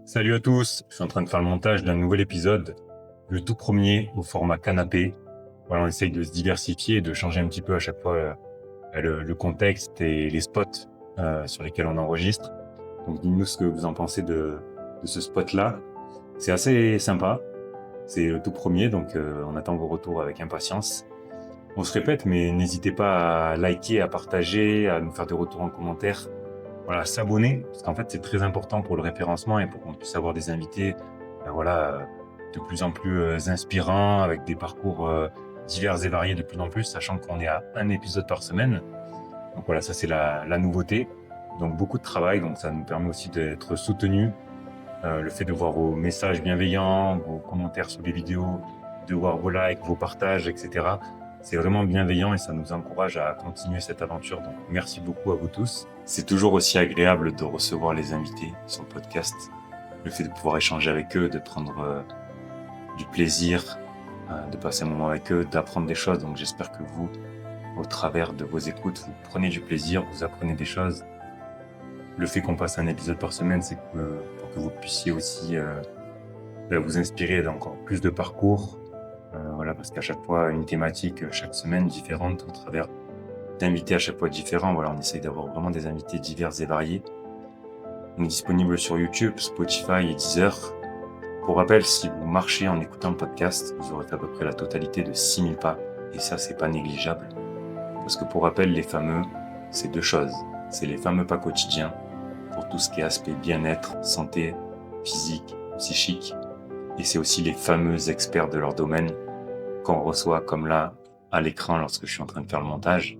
Salut à tous, je suis en train de faire le montage d'un nouvel épisode, le tout premier au format canapé. Voilà, on essaye de se diversifier et de changer un petit peu à chaque fois le contexte et les spots sur lesquels on enregistre. Donc dites-nous ce que vous en pensez de ce spot-là. C'est assez sympa, c'est le tout premier, donc on attend vos retours avec impatience. On se répète, mais n'hésitez pas à liker, à partager, à nous faire des retours en commentaire. Voilà, s'abonner, parce qu'en fait, c'est très important pour le référencement et pour qu'on puisse avoir des invités, de plus en plus inspirants, avec des parcours divers et variés de plus en plus, sachant qu'on est à un épisode par semaine. Donc voilà, ça c'est la nouveauté. Donc beaucoup de travail, donc ça nous permet aussi d'être soutenus. Le fait de voir vos messages bienveillants, vos commentaires sous les vidéos, de voir vos likes, vos partages, etc. C'est vraiment bienveillant et ça nous encourage à continuer cette aventure. Donc merci beaucoup à vous tous. C'est toujours aussi agréable de recevoir les invités sur le podcast. Le fait de pouvoir échanger avec eux, de prendre du plaisir, de passer un moment avec eux, d'apprendre des choses. Donc j'espère que vous, au travers de vos écoutes, vous prenez du plaisir, vous apprenez des choses. Le fait qu'on passe un épisode par semaine, c'est pour que vous puissiez aussi vous inspirer d'encore plus de parcours. Voilà, parce qu'à chaque fois, une thématique chaque semaine différente au travers d'invités à chaque fois différents. Voilà, on essaye d'avoir vraiment des invités divers et variés. On est disponible sur YouTube, Spotify et Deezer. Pour rappel, si vous marchez en écoutant le podcast, vous aurez fait à peu près la totalité de 6000 pas. Et ça, c'est pas négligeable. Parce que pour rappel, les fameux, c'est deux choses. C'est les fameux pas quotidiens pour tout ce qui est aspect bien-être, santé, physique, psychique. Et c'est aussi les fameux experts de leur domaine qu'on reçoit comme là à l'écran lorsque je suis en train de faire le montage.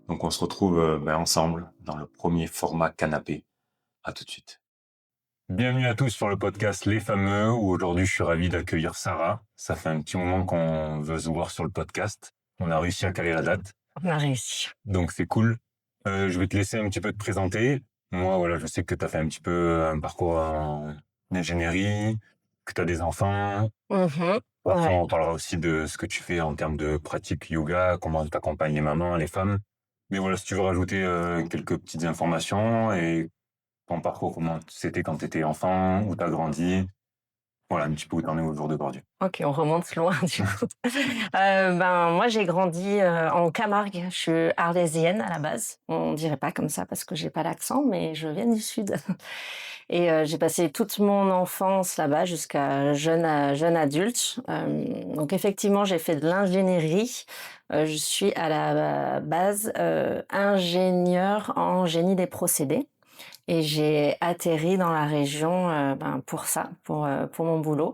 Donc on se retrouve ensemble dans le premier format canapé. À tout de suite. Bienvenue à tous sur le podcast Les Fameux, où aujourd'hui je suis ravi d'accueillir Sarah. Ça fait un petit moment qu'on veut se voir sur le podcast. On a réussi à caler la date. On a réussi. Donc c'est cool. Je vais te laisser un petit peu te présenter. Moi, voilà, je sais que tu as fait un petit peu un parcours en ingénierie, que tu as des enfants. Après, Ouais. on parlera aussi de ce que tu fais en termes de pratique yoga, comment tu accompagnes les mamans, les femmes. Mais voilà, si tu veux rajouter quelques petites informations et ton parcours, comment c'était quand tu étais enfant, où tu as grandi, voilà, un petit peu où tu en es au jour d'aujourd'hui. OK, on remonte loin du coup. Moi j'ai grandi, en Camargue. Je suis arlésienne à la base. On dirait pas comme ça parce que j'ai pas l'accent, mais je viens du sud et j'ai passé toute mon enfance là-bas jusqu'à jeune adulte. Donc effectivement, j'ai fait de l'ingénierie. Je suis à la base, ingénieure en génie des procédés. Et j'ai atterri dans la région, pour ça, pour mon boulot.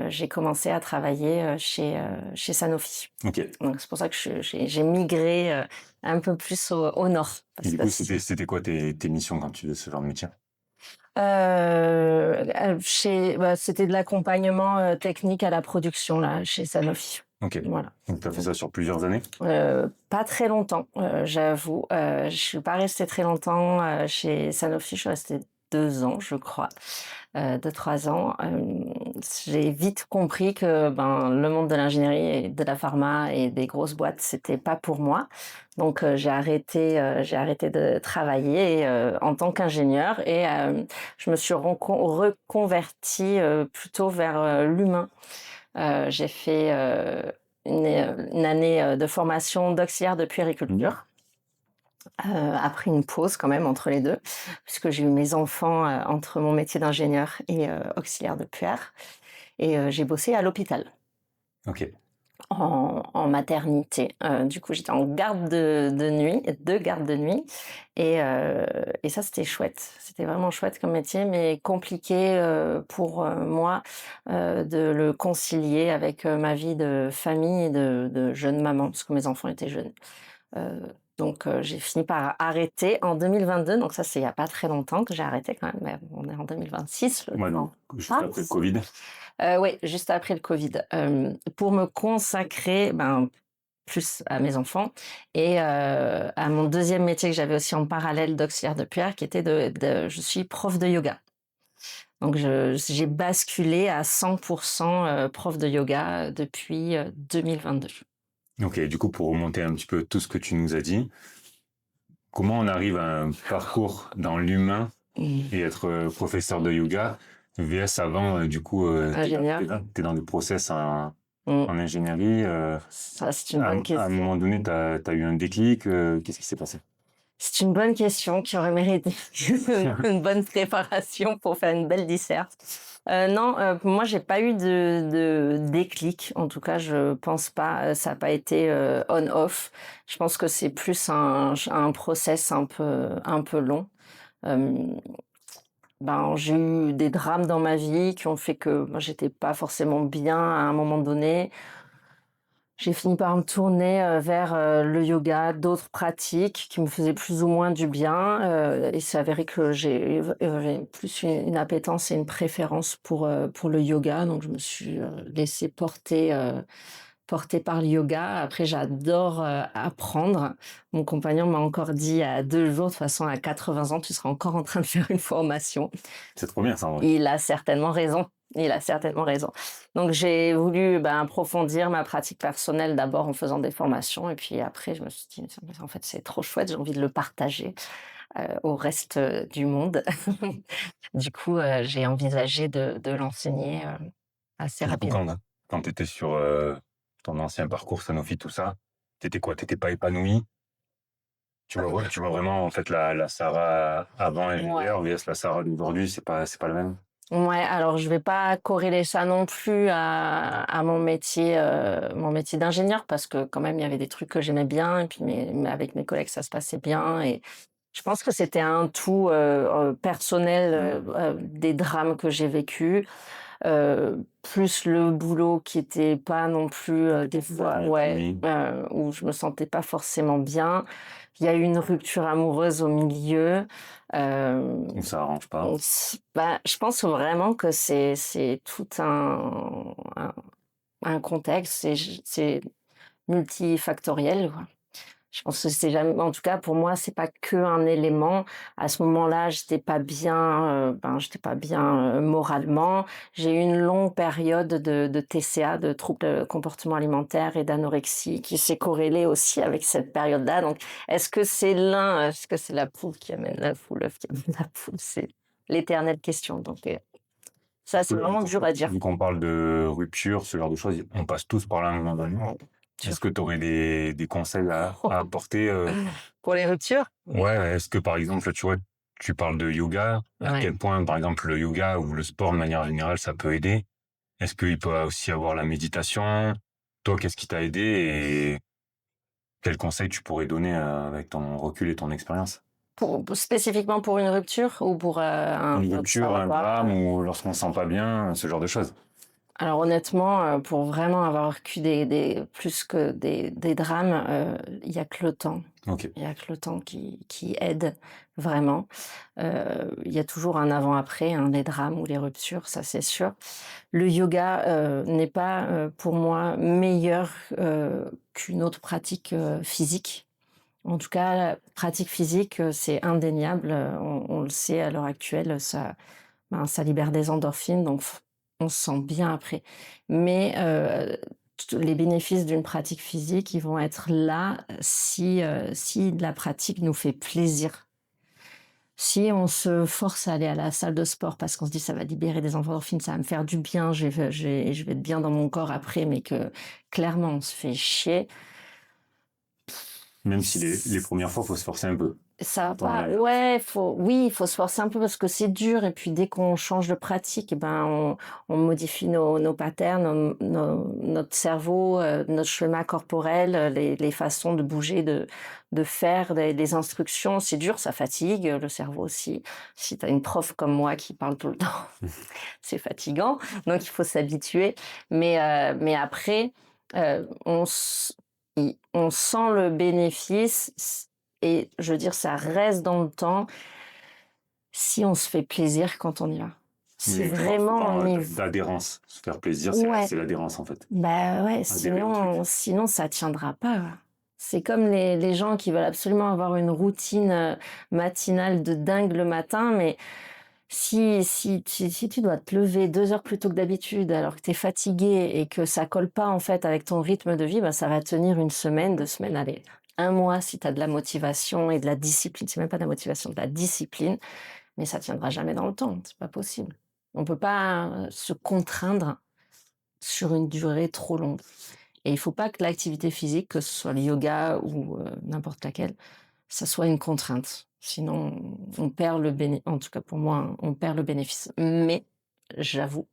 J'ai commencé à travailler, chez Sanofi. Ok. Donc c'est pour ça que j'ai migré, un peu plus au nord. Et du coup, Parce que c'était quoi tes missions quand tu faisais ce genre de métier? c'était de l'accompagnement, technique à la production là, chez Sanofi. Ok. Voilà. Donc, tu as fait ça sur plusieurs années? Pas très longtemps, j'avoue. Je suis pas restée très longtemps, chez Sanofi. Je suis restée 2 ans, je crois, 2-3 ans. J'ai vite compris que, le monde de l'ingénierie et de la pharma et des grosses boîtes, c'était pas pour moi. Donc, j'ai arrêté de travailler, en tant qu'ingénieure et je me suis reconvertie, plutôt vers, l'humain. J'ai fait, une année, de formation d'auxiliaire de puériculture, après une pause quand même entre les 2, puisque j'ai eu mes enfants, entre mon métier d'ingénieur et auxiliaire de puère et j'ai bossé à l'hôpital Ok. en maternité. Du coup, j'étais en garde de nuit, de garde de nuit et ça, c'était chouette. C'était vraiment chouette comme métier, mais compliqué, pour, moi, de le concilier avec, ma vie de famille et de jeune maman, parce que mes enfants étaient jeunes. Heu, j'ai fini par arrêter en 2022, donc ça, c'est il y a pas très longtemps que j'ai arrêté quand même, mais on est en 2026, le Ouais, temps donc, juste après le passe. Covid. Oui, juste après le Covid, pour me consacrer, plus à mes enfants et à mon deuxième métier que j'avais aussi en parallèle d'auxiliaire de puère qui était de je suis prof de yoga. Donc j'ai basculé à 100 prof de yoga, depuis, 2022. Ok, du coup, pour remonter un petit peu tout ce que tu nous as dit, comment on arrive à un parcours dans l'humain et être professeur de yoga, VS avant, du coup, Ingénieur. t'es dans des process en Mm. ingénierie. Ça, c'est une bonne À un question. moment donné, t'as eu un déclic. Qu'est-ce qui s'est passé? C'est une bonne question qui aurait mérité une bonne préparation pour faire une belle disserte. Non, moi j'ai pas eu de déclic. En tout cas, je pense pas. Ça a pas été on-off. Je pense que c'est plus un process un peu long. Euh, Ben, j'ai eu des drames dans ma vie qui ont fait que moi j'étais pas forcément bien à un moment donné. J'ai fini par me tourner, vers, le yoga, d'autres pratiques qui me faisaient plus ou moins du bien, il s'est avéré que j'avais plus une appétence et une préférence pour le yoga, donc je me suis, laissée portée par le yoga. Après j'adore, apprendre. Mon compagnon m'a encore dit il y a 2 jours: «De toute façon à 80 ans, tu seras encore en train de faire une formation». C'est trop bien ça en vrai. Il a certainement raison, il a certainement raison. Donc j'ai voulu, ben, approfondir ma pratique personnelle d'abord en faisant des formations et puis après je me suis dit: «En fait, c'est trop chouette, j'ai envie de le partager, au reste, du monde». Du coup, j'ai envisagé de l'enseigner, assez Du coup, rapidement. quand tu étais sur ton ancien parcours Sanofi, tout ça, t'étais quoi? T'étais pas épanoui? Tu vois vraiment en fait la Sarah avant ingénieur Ouais. vs la Sarah d'aujourd'hui, c'est pas le même? Ouais, alors je vais pas corréler ça non plus à mon métier d'ingénieur parce que quand même il y avait des trucs que j'aimais bien et puis mais avec mes collègues ça se passait bien et je pense que c'était un tout, personnel, des drames que j'ai vécus, plus le boulot qui était pas non plus, des fois ouais, Oui. où je me sentais pas forcément bien. Il y a eu une rupture amoureuse au milieu, hem Ou ça arrange pas. bah, je pense vraiment que c'est tout un contexte, c'est multifactoriel, quoi. Je pense que c'est jamais en tout cas pour moi, c'est pas qu'un élément. À ce moment-là, j'étais pas bien, moralement. J'ai eu une longue période de TCA, de troubles, comportement alimentaire et d'anorexie qui s'est corrélée aussi avec cette période-là. Donc est-ce que c'est l'un, est-ce que c'est la poule qui amène la poule, l'œuf qui amène la poule? C'est l'éternelle question. Donc ça, c'est vraiment dur à dire. Vu qu'on parle de rupture, ce genre de choses, on passe tous par là à un moment donné. Ouais, Est-ce dur. que tu aurais des conseils à apporter? Pour les ruptures? Ouais, est-ce que par exemple, tu vois, tu parles de yoga, à Ouais. quel point, par exemple, le yoga ou le sport de manière générale, ça peut aider? Est-ce qu'il peut aussi avoir la méditation? Toi, qu'est-ce qui t'a aidé et quels conseils tu pourrais donner avec ton recul et ton expérience? Spécifiquement pour une rupture ou pour, un Une ça rupture, va un pas? drame ou lorsqu'on se sent pas bien, ce genre de choses. Alors honnêtement, pour vraiment avoir vécu des plus que des drames, il y a que le temps. Ok. Il y a que le temps qui aide vraiment. Il y a toujours un avant-après, hein, les drames ou les ruptures, ça c'est sûr. Le yoga, n'est pas, pour moi meilleur, qu'une autre pratique, physique. En tout cas, la pratique physique, c'est indéniable, on le sait à l'heure actuelle, ça libère des endorphines, donc on se sent bien après. Mais, les bénéfices d'une pratique physique, ils vont être là si la pratique nous fait plaisir. Si on se force à aller à la salle de sport parce qu'on se dit: «Ça va libérer des endorphines, ça va me faire du bien, je vais être bien dans mon corps après», mais que clairement on se fait chier. Même si les premières fois, faut se forcer un peu. Ça va Ton pas, avis. ouais, il faut se forcer un peu parce que c'est dur et puis dès qu'on change de pratique, eh ben, on modifie nos patterns, notre cerveau, notre schéma corporel, les façons de bouger, de faire, les instructions. C'est dur, ça fatigue, le cerveau aussi. Si tu as une prof comme moi qui parle tout le temps, c'est fatigant, donc il faut s'habituer. Mais après, on s on sent le bénéfice et je veux dire, ça reste dans le temps si on se fait plaisir quand on y va. Si Oui, vraiment faut on y d'adhérence. Se faire plaisir, ouais, c'est l'adhérence en fait. bah, ouais, Adhérer au truc. sinon ça tiendra pas. C'est comme les gens qui veulent absolument avoir une routine, matinale de dingue le matin, mais si tu dois te lever 2 heures plus tôt que d'habitude alors que tu es fatigué et que ça colle pas en fait avec ton rythme de vie, bah, ça va tenir une semaine, 2 semaines, allez, un mois si tu as de la motivation et de la discipline. C'est même pas de la motivation, de la discipline. mais ça tiendra jamais dans le temps, c'est pas possible. On peut pas se contraindre sur une durée trop longue. Et il faut pas que l'activité physique, que ce soit le yoga ou n'importe laquelle, ça soit une contrainte. Sinon, on perd le bénéfice. En tout cas, pour moi, hein, on perd le bénéfice. Mais j'avoue,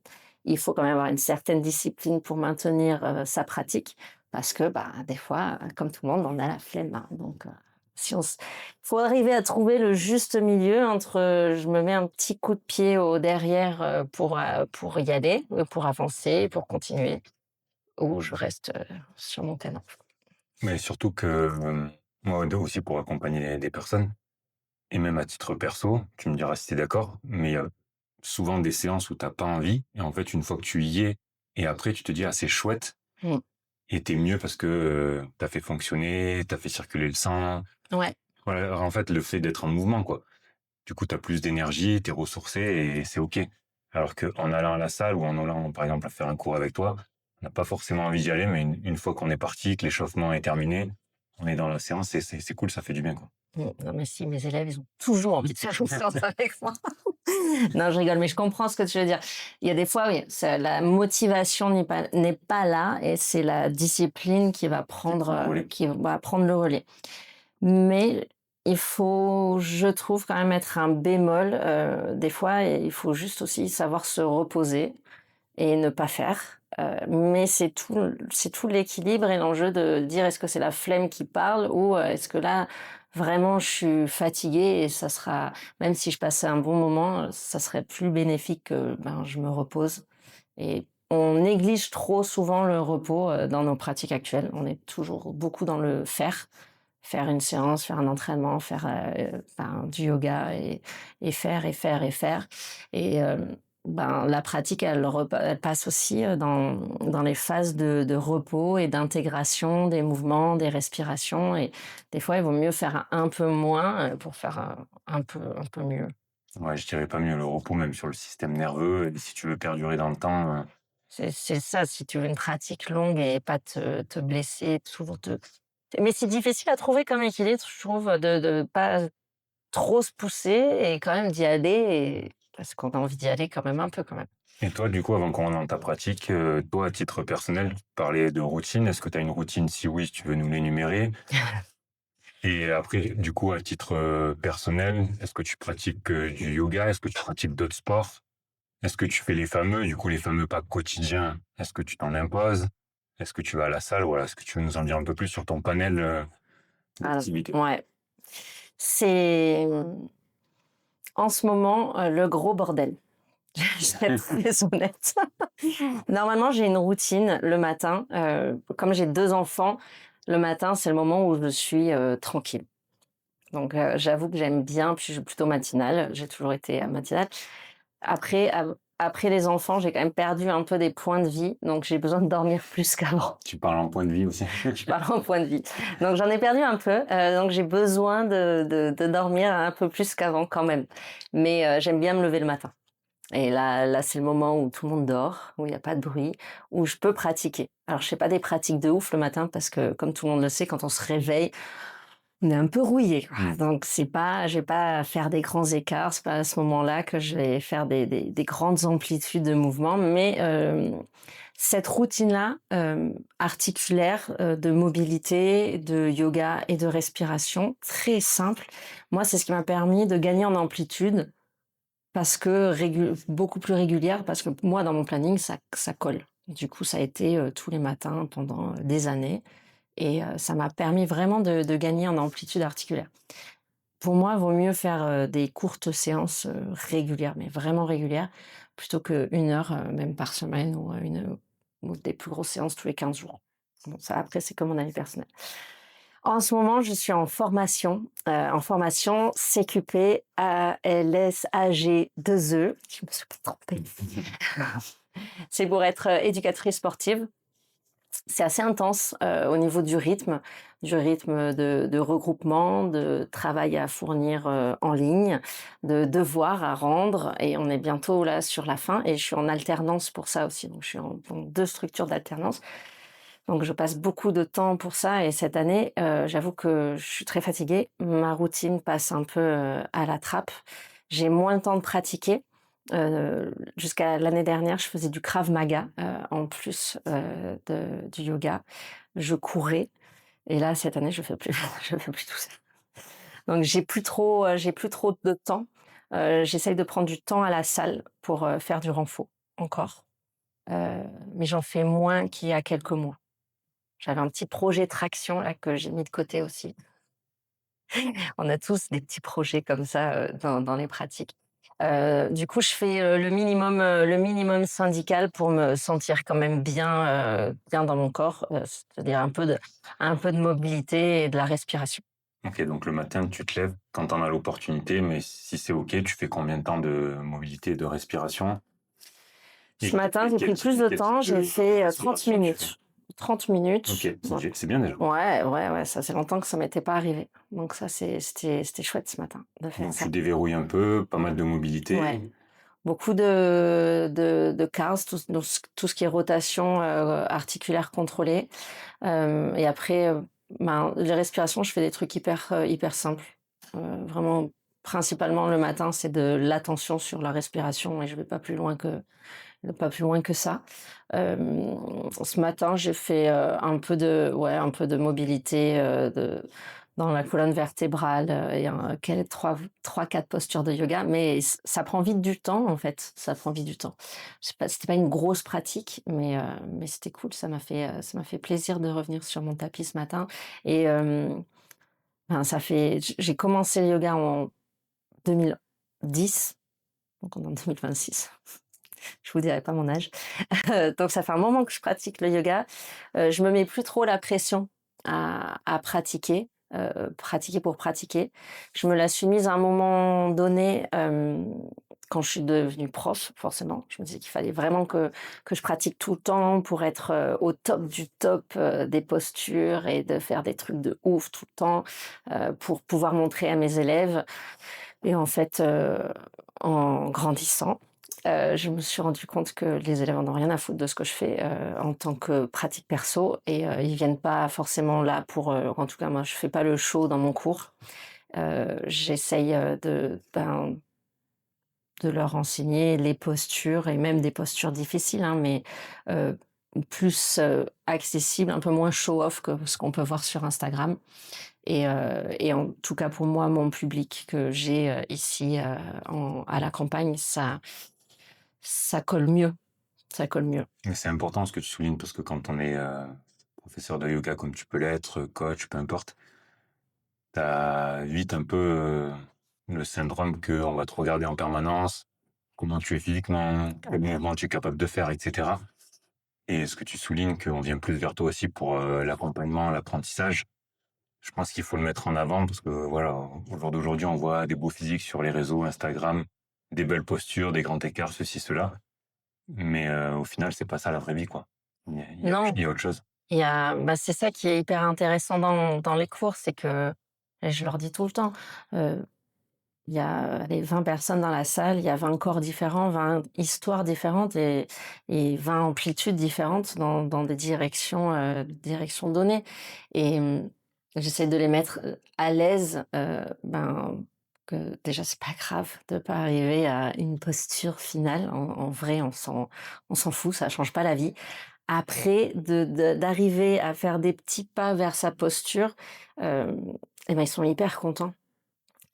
il faut quand même avoir une certaine discipline pour maintenir sa pratique, parce que bah, des fois, comme tout le monde, on a la flemme, hein. Donc, si on faut arriver à trouver le juste milieu entre je me mets un petit coup de pied au derrière pour y aller, pour avancer, pour continuer, ou je reste sur mon canapé. Mais surtout que, moi aussi pour accompagner des personnes et même à titre perso, tu me diras si tu es d'accord, mais il y a souvent des séances où tu pas envie et en fait, une fois que tu y es et après tu te dis: «Ah, c'est chouette» Mm. et tu mieux parce que, tu fait fonctionner, tu fait circuler le sang. Ouais. Voilà, en fait, le fait d'être en mouvement, quoi. Du coup, tu as plus d'énergie, tu es ressourcé et c'est OK. Alors qu'en allant à la salle ou en allant, par exemple, à faire un cours avec toi, on n'a pas forcément envie d'y aller, mais une fois qu'on est parti, que l'échauffement est terminé, on est dans la séance et c'est cool, ça fait du bien, quoi. Non, mais si, mes élèves, ils ont toujours envie de faire une séance avec moi. Non, je rigole, mais je comprends ce que tu veux dire. Il y a des fois, oui, la motivation n'est pas là, et c'est la discipline qui va prendre le relais. Mais il faut, je trouve, quand même mettre un bémol. Des fois, il faut juste aussi savoir se reposer et ne pas faire. Mais c'est tout l'équilibre et l'enjeu de dire, est-ce que c'est la flemme qui parle, ou est-ce que là, vraiment, je suis fatiguée, et ça sera, même si je passais un bon moment, ça serait plus bénéfique que ben, je me repose. Et on néglige trop souvent le repos dans nos pratiques actuelles. On est toujours beaucoup dans le faire. Faire une séance, faire un entraînement, faire du yoga, et faire et faire et faire. Et ben, la pratique, elle passe aussi dans les phases de repos et d'intégration des mouvements, des respirations. Et des fois, il vaut mieux faire un peu moins pour faire un peu mieux. Ouais, je dirais pas mieux le repos, même sur le système nerveux. Et si tu veux perdurer dans le temps, C'est ça, si tu veux une pratique longue et pas te blesser, toujours te... Mais c'est difficile à trouver comme équilibre, je trouve, de pas trop se pousser et quand même d'y aller, parce qu'on a envie d'y aller quand même un peu, quand même. et toi, du coup, avant qu'on rentre dans ta pratique, toi, à titre personnel, tu parlais de routine. Est-ce que tu as une routine? Si oui, si tu veux nous l'énumérer. Et après, du coup, à titre personnel, est-ce que tu pratiques du yoga? Est-ce que tu pratiques d'autres sports? Est-ce que tu fais les fameux pas quotidiens? Est-ce que tu t'en imposes? Est-ce que tu vas à la salle? Voilà, est-ce que tu veux nous en dire un peu plus sur ton panel Ah, d'activités? ouais. C'est, en ce moment, le gros bordel. Je vais être très honnête. Normalement, j'ai une routine le matin. Comme j'ai 2 enfants, le matin, c'est le moment où je suis tranquille. Donc, j'avoue que j'aime bien, puis je suis plutôt matinale. J'ai toujours été matinale. Après les enfants, j'ai quand même perdu un peu des points de vie, donc j'ai besoin de dormir plus qu'avant. Tu parles en point de vie aussi. Je parle en point de vie. Donc j'en ai perdu un peu, donc j'ai besoin de dormir un peu plus qu'avant quand même. Mais j'aime bien me lever le matin. Et là, c'est le moment où tout le monde dort, où il y a pas de bruit, où je peux pratiquer. Alors je fais pas des pratiques de ouf le matin, parce que comme tout le monde le sait, quand on se réveille, on est un peu rouillé, quoi. Donc je vais pas faire des grands écarts. C'est pas à ce moment-là que je vais faire des grandes amplitudes de mouvement. Mais cette routine-là, articulaire, de mobilité, de yoga et de respiration, très simple. Moi, c'est ce qui m'a permis de gagner en amplitude, parce que beaucoup plus régulière, parce que moi, dans mon planning, ça colle. Du coup, ça a été tous les matins pendant des années. Et ça m'a permis vraiment de gagner en amplitude articulaire. Pour moi, il vaut mieux faire des courtes séances régulières, mais vraiment régulières, plutôt qu'une heure, même par semaine, ou des plus grosses séances tous les 15 jours. Bon, ça, après, c'est comme mon avis personnel. En ce moment, je suis en formation CQP ALSAG 2E. Je me suis pas trompée. C'est pour être éducatrice sportive. C'est assez intense au niveau du rythme de regroupement, de travail à fournir en ligne, de devoirs à rendre, et on est bientôt là sur la fin, et je suis en alternance pour ça aussi. Donc je suis dans 2 structures d'alternance. Donc je passe beaucoup de temps pour ça, et cette année, j'avoue que je suis très fatiguée. Ma routine passe un peu à la trappe, j'ai moins le temps de pratiquer. Jusqu'à l'année dernière, je faisais du Krav Maga, en plus, du yoga. Je courais et là, cette année, je fais plus je fais plus tout ça. Donc j'ai plus trop de temps. J'essaye de prendre du temps à la salle pour, faire du renfort encore, heu, mais j'en fais moins qu'il y a quelques mois. J'avais un petit projet traction là que j'ai mis de côté aussi. On a tous des petits projets comme ça, dans les pratiques. Du coup, je fais, le minimum syndical pour me sentir quand même bien, bien dans mon corps, c'est-à-dire un peu de mobilité et de la respiration. Ok, donc le matin, tu te lèves quand t'en as l'opportunité, mais si c'est ok, tu fais combien de temps de mobilité et de respiration? Ce matin, j'ai pris plus de Quel temps, type j'ai de fait, 30 respiration tu fais? minutes. 30 minutes, Ok, ouais. c'est bien déjà. Ouais, ouais, ouais, ça fait longtemps que ça m'était pas arrivé. Donc ça, c'était chouette ce matin de faire Donc tu ça. déverrouilles un peu, pas mal de mobilité. Ouais. Beaucoup de CARS, tout ce qui est rotation, articulaire contrôlée. Et après, ben, les respirations, je fais des trucs hyper simples. Vraiment, principalement le matin, c'est de l'attention sur la respiration et je vais pas plus loin que ça. Ce matin, j'ai fait, un peu de mobilité, dans la colonne vertébrale, et quelles 3-4 postures de yoga, mais ça prend vite du temps, en fait, ça prend vite du temps. C'était pas une grosse pratique, mais c'était cool, ça m'a fait plaisir de revenir sur mon tapis ce matin et ben, j'ai commencé le yoga en 2010, donc on est en 2026. Je vous dirai pas mon âge. Donc ça fait un moment que je pratique le yoga. Je me mets plus trop la pression à pratiquer, pratiquer pour pratiquer. Je me la suis mise à un moment donné, quand je suis devenue prof, forcément. Je me disais qu'il fallait vraiment que je pratique tout le temps pour être, au top du top, des postures et de faire des trucs de ouf tout le temps, pour pouvoir montrer à mes élèves. Et en fait, en grandissant, je me suis rendu compte que les élèves en ont rien à foutre de ce que je fais, en tant que pratique perso et ils viennent pas forcément là pour, en tout cas moi je fais pas le show dans mon cours. J'essaye, de leur enseigner les postures et même des postures difficiles, hein, mais heu, plus, accessibles, un peu moins show off que ce qu'on peut voir sur Instagram et en tout cas pour moi, mon public que j'ai, ici, à la campagne, ça colle mieux, ça colle mieux. Mais c'est important ce que tu soulignes parce que quand on est professeur de yoga comme tu peux l'être, coach, peu importe, t'as vite un peu le syndrome qu'on va te regarder en permanence, comment tu es physiquement, quel mouvement tu es capable de faire, etc. Et ce que tu soulignes, qu'on vient plus vers toi aussi pour l'accompagnement, l'apprentissage, je pense qu'il faut le mettre en avant parce que voilà, au jour d'aujourd'hui, on voit des beaux physiques sur les réseaux, Instagram, des belles postures, des grands écarts, ceci, cela. Mais au final, c'est pas ça la vraie vie, quoi. Non, Il y a autre chose. c'est ça qui est hyper intéressant dans les cours, c'est que et je leur dis tout le temps, heu, il y a, allez, 20 personnes dans la salle, il y a 20 corps différents, 20 histoires différentes et 20 amplitudes différentes dans des directions données et j'essaie de les mettre, à l'aise, que déjà c'est pas grave de pas arriver à une posture finale. En vrai, on s'en fout, ça change pas la vie. Après d'arriver à faire des petits pas vers sa posture, hem et ben, ils sont hyper contents.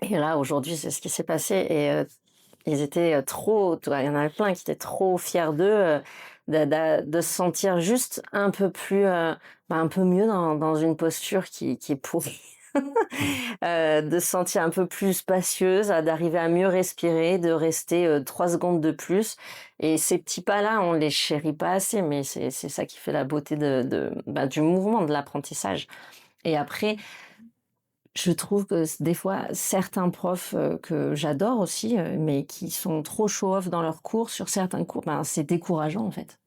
Et là, aujourd'hui, c'est ce qui s'est passé et ils étaient, trop tu vois, il y en avait plein qui étaient trop fiers d'eux, de se sentir juste un peu plus, un peu mieux dans une posture qui est pourrie. De se sentir un peu plus spacieuse, d'arriver à mieux respirer, de rester, 3 secondes de plus et ces petits pas-là, on les chérit pas assez, mais c'est ça qui fait la beauté du mouvement, de l'apprentissage et après, je trouve que des fois, certains profs, que j'adore aussi, mais qui sont trop show off dans leurs cours, sur certains cours, ben, c'est décourageant, en fait.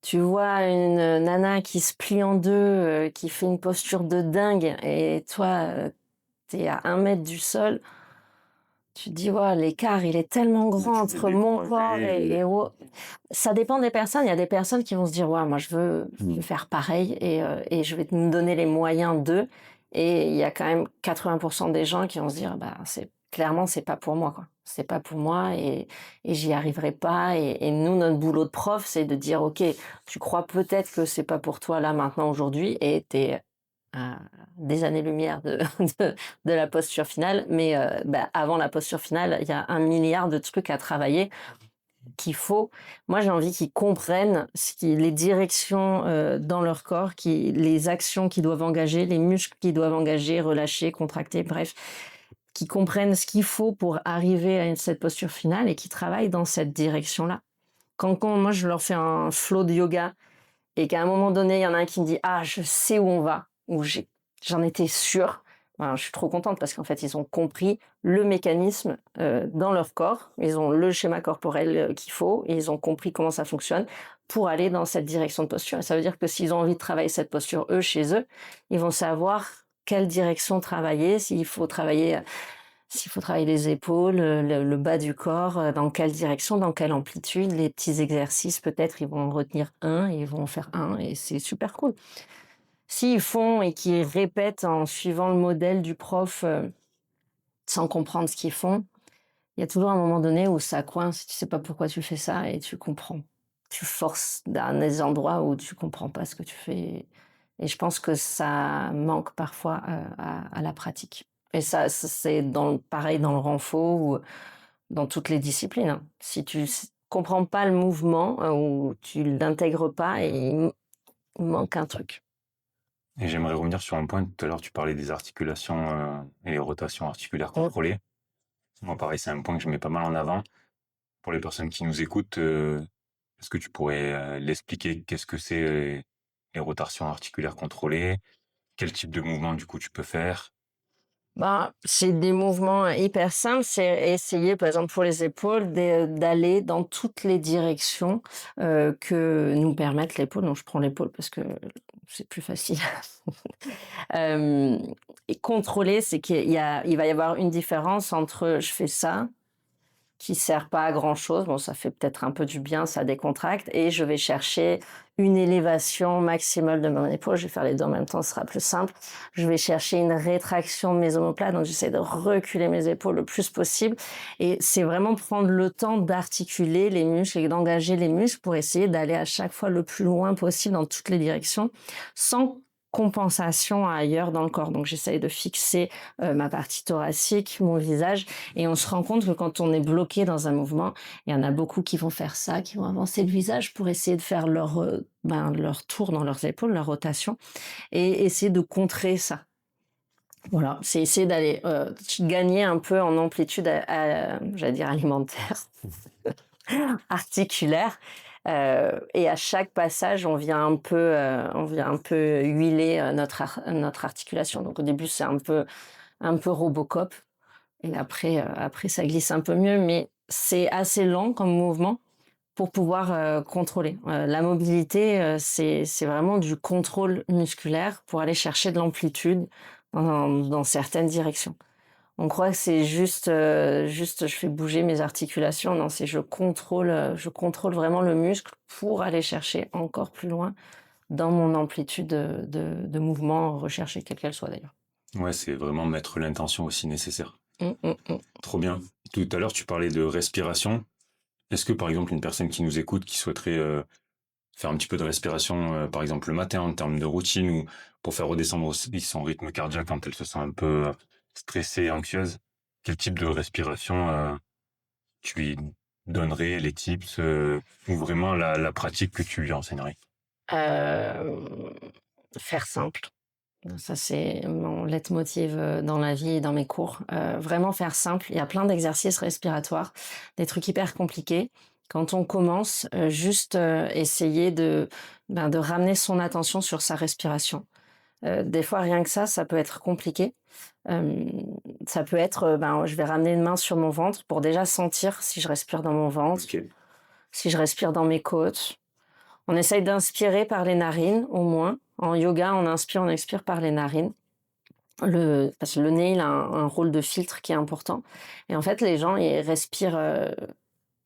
Tu vois une, nana qui se plie en 2, qui fait une posture de dingue et toi, tu à 1 mètre du sol, tu te dis: «Waouh, l'écart, il est tellement grand Tu t'es entre mon corps découragé. et wo» ça dépend des personnes. Il y a des personnes qui vont se dire: «Waouh, moi je veux faire pareil et je vais me donner les moyens de» et il y a quand même 80 des gens qui vont se dire: «Bah, c'est clairement, c'est pas pour moi, quoi. C'est pas pour moi et j'y arriverai pas et nous, notre boulot de prof, c'est de dire: «OK, tu crois peut-être que c'est pas pour toi là, maintenant, aujourd'hui et tu à des années-lumière de de la posture finale, mais avant la posture finale, il y a un milliard de trucs à travailler qu'il faut moi, j'ai envie qu'ils comprennent ce qui les directions, dans leur corps, les actions qu'ils doivent engager, les muscles qu'ils doivent engager, relâcher, contracter, bref, qu'ils comprennent ce qu'il faut pour arriver à cette posture finale et qu'ils travaillent dans cette direction-là. Quand moi, je leur fais un flow de yoga et qu'à un moment donné, il y en a un qui me dit: «Ah, je sais où on va», ou j'en étais sûre. Ben, je suis trop contente parce qu'en fait, ils ont compris le mécanisme, dans leur corps. Ils ont le schéma corporel, qu'il faut et ils ont compris comment ça fonctionne pour aller dans cette direction de posture et ça veut dire que s'ils ont envie de travailler cette posture, eux, chez eux, ils vont savoir quelle direction travailler, s'il faut travailler les épaules, le bas du corps, dans quelle direction, dans quelle amplitude, les petits exercices peut-être, ils vont en retenir un et ils vont en faire un et c'est super cool. S'ils font et qu'ils répètent en suivant le modèle du prof, sans comprendre ce qu'ils font, il y a toujours un moment donné où ça coince, tu sais pas pourquoi tu fais ça et tu comprends. Tu forces dans des endroits où tu comprends pas ce que tu fais et je pense que ça manque parfois, à la pratique et ça c'est pareil dans le renfo ou dans toutes les disciplines, hein. Si tu comprends pas le mouvement, ou tu l'intègres pas et il manque un truc. Et j'aimerais revenir sur un point. Tout à l'heure, tu parlais des articulations et les rotations articulaires Mmh. contrôlées. Moi, pareil, c'est un point que je mets pas mal en avant. Pour les personnes qui nous écoutent, est-ce que tu pourrais l'expliquer? Qu'est-ce que c'est les rotations articulaires contrôlées? Quel type de mouvement, du coup, tu peux faire? Ben, c'est des mouvements hyper simples, c'est essayer, par exemple, pour les épaules, d'aller dans toutes les directions, que nous permettent l'épaule. Donc je prends l'épaule parce que c'est plus facile. Hem et contrôler, c'est il va y avoir une différence entre je fais ça qui sert pas à grand chose. Bon, ça fait peut-être un peu du bien, ça décontracte et je vais chercher une élévation maximale de mon épaule. Je vais faire les deux en même temps, ce sera plus simple. Je vais chercher une rétraction de mes omoplates, donc j'essaie de reculer mes épaules le plus possible et c'est vraiment prendre le temps d'articuler les muscles et d'engager les muscles pour essayer d'aller à chaque fois le plus loin possible dans toutes les directions sans compensation ailleurs dans le corps. Donc j'essaye de fixer, ma partie thoracique, mon visage et on se rend compte que quand on est bloqué dans un mouvement, il y en a beaucoup qui vont faire ça, qui vont avancer le visage pour essayer de faire leur tour dans leurs épaules, leur rotation et essayer de contrer ça. Voilà, c'est essayer d'aller, gagner un peu en amplitude j'allais dire alimentaire, articulaire, et à chaque passage, on vient un peu huiler, notre articulation. Donc au début, c'est un peu Robocop. Et après, après ça glisse un peu mieux, mais c'est assez lent comme mouvement pour pouvoir, contrôler. La mobilité, c'est vraiment du contrôle musculaire pour aller chercher de l'amplitude dans certaines directions. On croit que c'est juste je fais bouger mes articulations. Non, c'est je contrôle vraiment le muscle pour aller chercher encore plus loin dans mon amplitude de mouvement recherchée, quelle qu'elle soit d'ailleurs. Ouais, c'est vraiment mettre l'intention aussi nécessaire. Mmh, mmh, mmh. Trop bien. Tout à l'heure, tu parlais de respiration. Est-ce que, par exemple, une personne qui nous écoute, qui souhaiterait faire un petit peu de respiration, par exemple, le matin, en termes de routine, ou pour faire redescendre aussi son rythme cardiaque quand elle se sent un peu stressée, anxieuse, quel type de respiration tu lui donnerais, les tips, ou vraiment la pratique que tu lui enseignerais? Hem, Faire simple. Ça, c'est mon leitmotiv, dans la vie et dans mes cours. Vraiment faire simple. Il y a plein d'exercices respiratoires, des trucs hyper compliqués. Quand on commence, juste, essayer de ramener son attention sur sa respiration. Des fois, rien que ça peut être compliqué. Hem, Ça peut être, je vais ramener une main sur mon ventre pour déjà sentir si je respire dans mon ventre, Ok. si je respire dans mes côtes. On essaye d'inspirer par les narines, au moins. En yoga, on inspire, on expire par les narines. Parce que le nez, il a un rôle de filtre qui est important. Et en fait, les gens, ils respirent.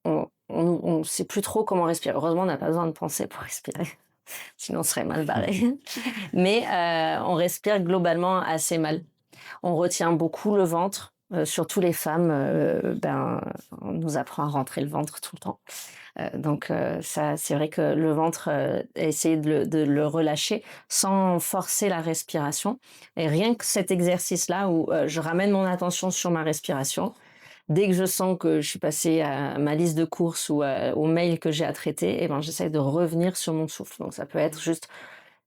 On sait plus trop comment respirer. Heureusement, on n'a pas besoin de penser pour respirer. Sinon, on serait mal barré. Mais on respire globalement assez mal. On retient beaucoup le ventre. surtout les femmes, on nous apprend à rentrer le ventre tout le temps. Ça, c'est vrai que le ventre, essayer de le relâcher sans forcer la respiration et rien que cet exercice-là où, je ramène mon attention sur ma respiration. Dès que je sens que je suis passée à ma liste de courses ou, au mail que j'ai à traiter et ben, j'essaie de revenir sur mon souffle. Donc ça peut être juste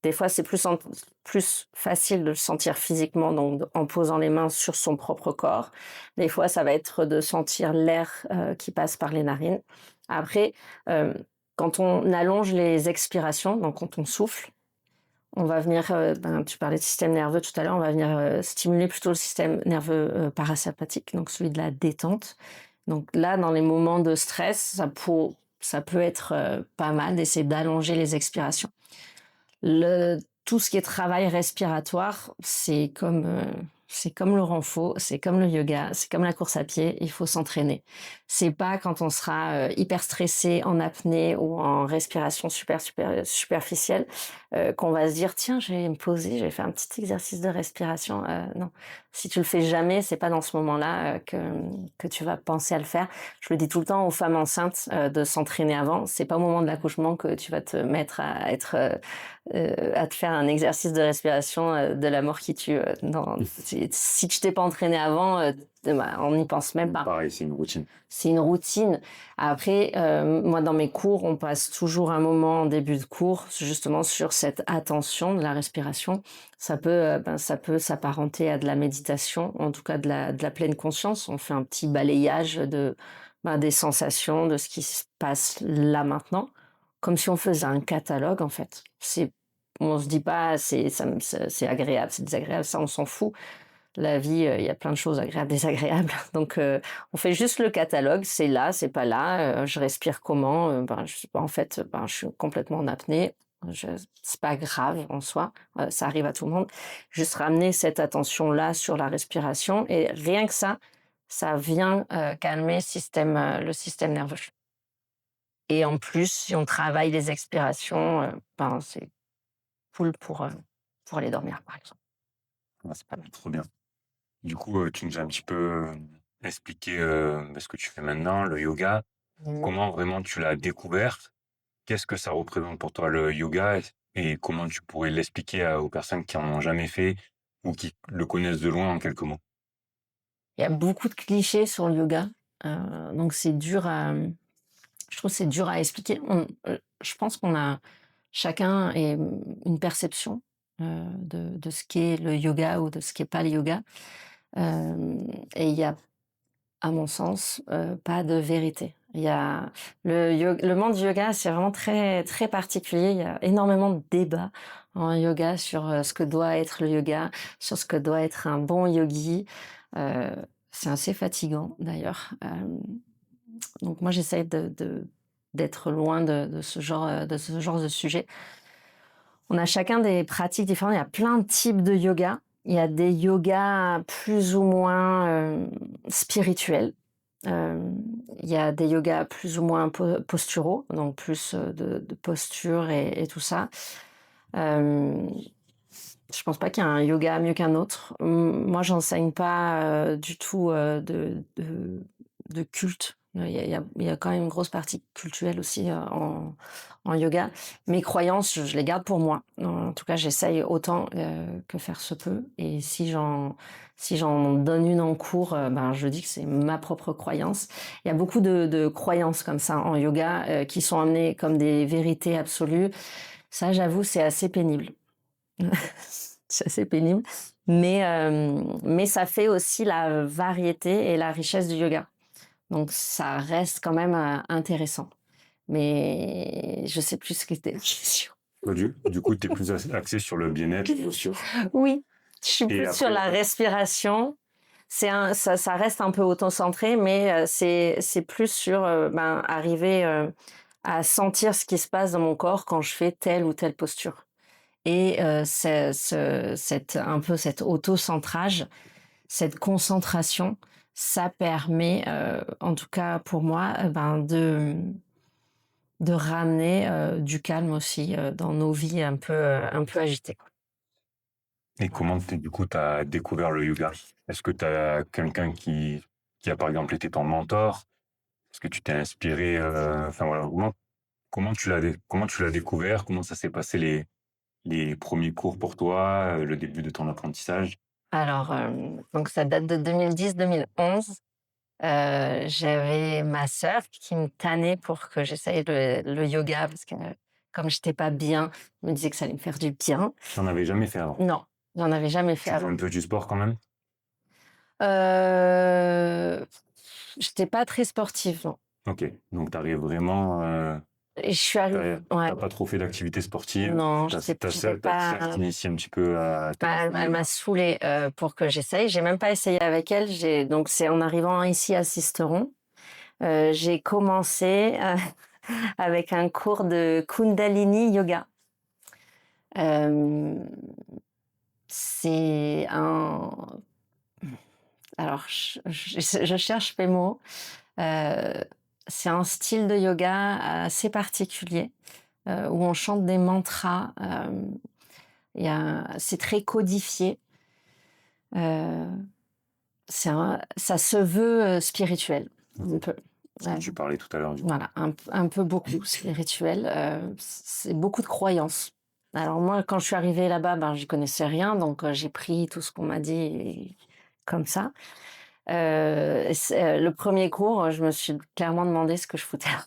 des fois, c'est plus facile de le sentir physiquement, donc en posant les mains sur son propre corps. Des fois, ça va être de sentir l'air, qui passe par les narines. Après, hem, quand on allonge les expirations, donc quand on souffle, on va venir, tu parlais de système nerveux tout à l'heure, on va venir, stimuler plutôt le système nerveux, parasympathique, donc celui de la détente. Donc là, dans les moments de stress, ça peut être, pas mal d'essayer d'allonger les expirations. Tout ce qui est travail respiratoire, c'est comme le renfo, c'est comme le yoga, c'est comme la course à pied, il faut s'entraîner. C'est pas quand on sera, hyper stressé en apnée ou en respiration superficielle, qu'on va se dire: «Tiens, je vais me poser, je vais faire un petit exercice de respiration», non. Si tu le fais jamais, c'est pas dans ce moment-là, que tu vas penser à le faire. Je le dis tout le temps aux femmes enceintes, de s'entraîner avant. C'est pas au moment de l'accouchement que tu vas te mettre à te faire un exercice de respiration, de la mort qui tue. Non, si tu t'es pas entraîné avant, on n'y pense même pas. Pareil, c'est une routine. C'est une routine. Après, moi, dans mes cours, on passe toujours un moment en début de cours, justement sur cette attention de la respiration. Ça peut s'apparenter à de la méditation, en tout cas de la pleine conscience. On fait un petit balayage des sensations, de ce qui se passe là maintenant, comme si on faisait un catalogue, en fait. On se dit pas, c'est agréable, c'est désagréable, ça, on s'en fout. La vie, il y a plein de choses agréables, désagréables. Donc, on fait juste le catalogue, c'est là, c'est pas là, je respire comment, je sais pas, en fait, je suis complètement en apnée. C'est pas grave en soi, ça arrive à tout le monde. Juste ramener cette attention-là sur la respiration et rien que ça vient, calmer le système nerveux. Et en plus, si on travaille les expirations, c'est cool pour aller dormir, par exemple. Ouais, c'est pas mal, trop bien. Du coup, tu nous as un petit peu expliqué ce que tu fais maintenant, le yoga. Mmh. Comment vraiment tu l'as découvert? Qu'est-ce que ça représente pour toi le yoga et comment tu pourrais l'expliquer aux personnes qui en ont jamais fait ou qui le connaissent de loin en quelques mots? Il y a beaucoup de clichés sur le yoga, donc je trouve que c'est dur à expliquer. Je pense qu'on a chacun une perception, de ce qu'est le yoga ou de ce qu'est pas le yoga, et il y a, à mon sens, pas de vérité. Il y a le monde du yoga, c'est vraiment très, très particulier. Il y a énormément de débats en yoga sur, ce que doit être le yoga, sur ce que doit être un bon yogi. Heu, c'est assez fatigant d'ailleurs, donc moi j'essaie d'être loin de ce genre de sujet. On a chacun des pratiques différentes. Il y a plein de types de yoga. Il y a des yogas plus ou moins, spirituels. Il y a des yogas plus ou moins posturaux, donc plus, de posture et tout ça. Hem, je pense pas qu'il y a un yoga mieux qu'un autre. Moi, j'enseigne pas, du tout, de culte. Il y a quand même une grosse partie cultuelle aussi, en yoga. Mes croyances, je les garde pour moi. En tout cas, j'essaye autant, que faire se peut et si j'en donne une en cours, je dis que c'est ma propre croyance. Il y a beaucoup de croyances comme ça en yoga, qui sont amenées comme des vérités absolues. Ça, j'avoue, c'est assez pénible. C'est assez pénible, mais ça fait aussi la variété et la richesse du yoga. Donc ça reste quand même, intéressant. Mais je sais plus ce qu'était la question. Du coup, tu es plus axé sur le bien-être, bien sûr. Oui, je suis Et plus sur après, la respiration. Ça reste un peu auto-centré, mais c'est plus sur, arriver, à sentir ce qui se passe dans mon corps quand je fais telle ou telle posture. Et cet auto-centrage, cette concentration, ça permet, en tout cas pour moi, de ramener, du calme aussi, dans nos vies un peu agitées, quoi. Et comment du coup t'as découvert le yoga? Est-ce que t'as quelqu'un qui a par exemple été ton mentor? Est-ce que tu t'es inspiré, enfin voilà, comment tu l'as découvert? Comment ça s'est passé les premiers cours pour toi, le début de ton apprentissage? Alors, donc ça date de 2010-2011. J'avais ma sœur qui me tannait pour que j'essaye le yoga parce que comme j'étais pas bien, elle me disait que ça allait me faire du bien. T'en avais jamais fait avant? Non, j'en avais jamais fait Tu fais avant. un peu du sport quand même? Heu, J'étais pas très sportive, non. Ok, donc t'arrives vraiment, Et je suis arrivée, ouais, t'as pas trop fait d'activité sportive. non, Ta j'étais sœur pas, t'initie un petit peu à ta bah, elle m'a saoulée, pour que j'essaye. J'ai même pas essayé avec elle. Donc c'est en arrivant ici à Sisteron, j'ai commencé, avec un cours de Kundalini Yoga. Hem, c'est un alors je cherche mes mots. Heu, c'est un style de yoga assez particulier, où on chante des mantras. C'est très codifié. Heu, ça se veut, spirituel, un peu. ce que tu parlais tout à l'heure du coup. Voilà, un peu beaucoup spirituel, c'est beaucoup de croyances. Alors moi, quand je suis arrivée là-bas, ben, j'y connaissais rien, donc j'ai pris tout ce qu'on m'a dit comme ça. Le 1er cours, je me suis clairement demandé ce que je foutais là.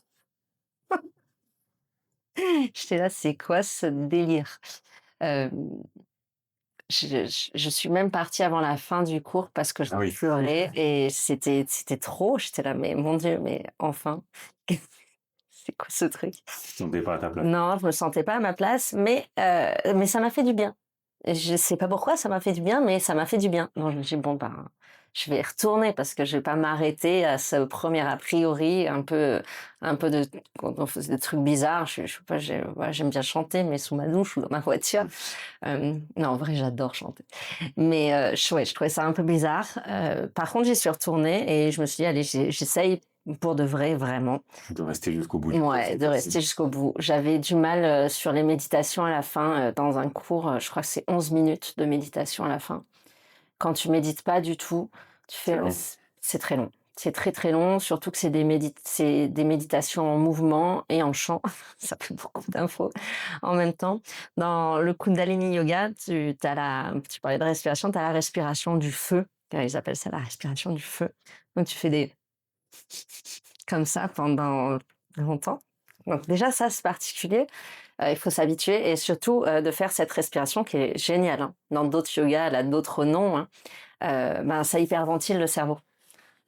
J'étais là: «C'est quoi ce délire?» Hem, je suis même partie avant la fin du cours parce que je Ah oui, pleurais et c'était trop. J'étais là: «Mais mon Dieu, mais enfin, c'est quoi ce truc?» tu te sentais pas à ta place. Non, je me sentais pas à ma place, mais ça m'a fait du bien. Je sais pas pourquoi ça m'a fait du bien, mais ça m'a fait du bien. Donc je me suis dit: «Bon, ben, je vais y retourner parce que je vais pas m'arrêter à ce premier a priori un peu de quand on faisait des trucs bizarres». Je sais pas, voilà, j'aime bien chanter, mais sous ma douche ou dans ma voiture. Non, en vrai, j'adore chanter. Mais ouais, je trouvais ça un peu bizarre. Par contre, j'y suis retournée et je me suis dit: «Allez, j'essaye pour de vrai, vraiment». De rester jusqu'au bout du Ouais, de processus. rester jusqu'au bout. J'avais du mal, sur les méditations à la fin, dans un cours, je crois que c'est 11 minutes de méditation à la fin. Quand tu médites pas du tout, tu C'est fais long. c'est très long. C'est très, très long, surtout que c'est des méditations en mouvement et en chant. Ça fait beaucoup d'infos en même temps. Dans le Kundalini Yoga, tu parlais de respiration, tu as la respiration du feu. Ils appellent ça la respiration du feu. Donc tu fais des comme ça pendant longtemps. Donc déjà ça, c'est particulier, il faut s'habituer et surtout, de faire cette respiration qui est géniale, hein. Dans d'autres yogas, elle a d'autres noms, hein, ben, ça hyperventile le cerveau.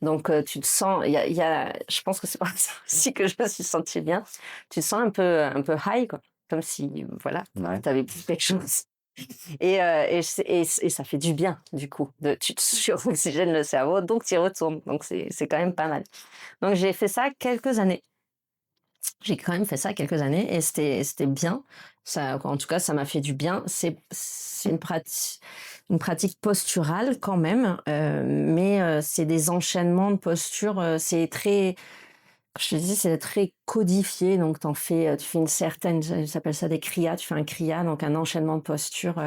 Donc tu te sens il y a je pense que c'est pour ça aussi que je me suis sentie bien. Tu te sens un peu high quoi, comme si voilà, Ouais. tu avais vu quelque chose et ça fait du bien du coup tu te suroxygènes le cerveau donc tu y retournes. Donc c'est quand même pas mal. Donc j'ai fait ça quelques années. J'ai quand même fait ça quelques années et c'était bien. Ça, en tout cas, ça m'a fait du bien. C'est une pratique posturale quand même, mais c'est des enchaînements de postures, c'est très je te dis, c'est très codifié, donc tu fais une certaine ils appellent ça des kriyas, tu fais un kriya, donc un enchaînement de postures,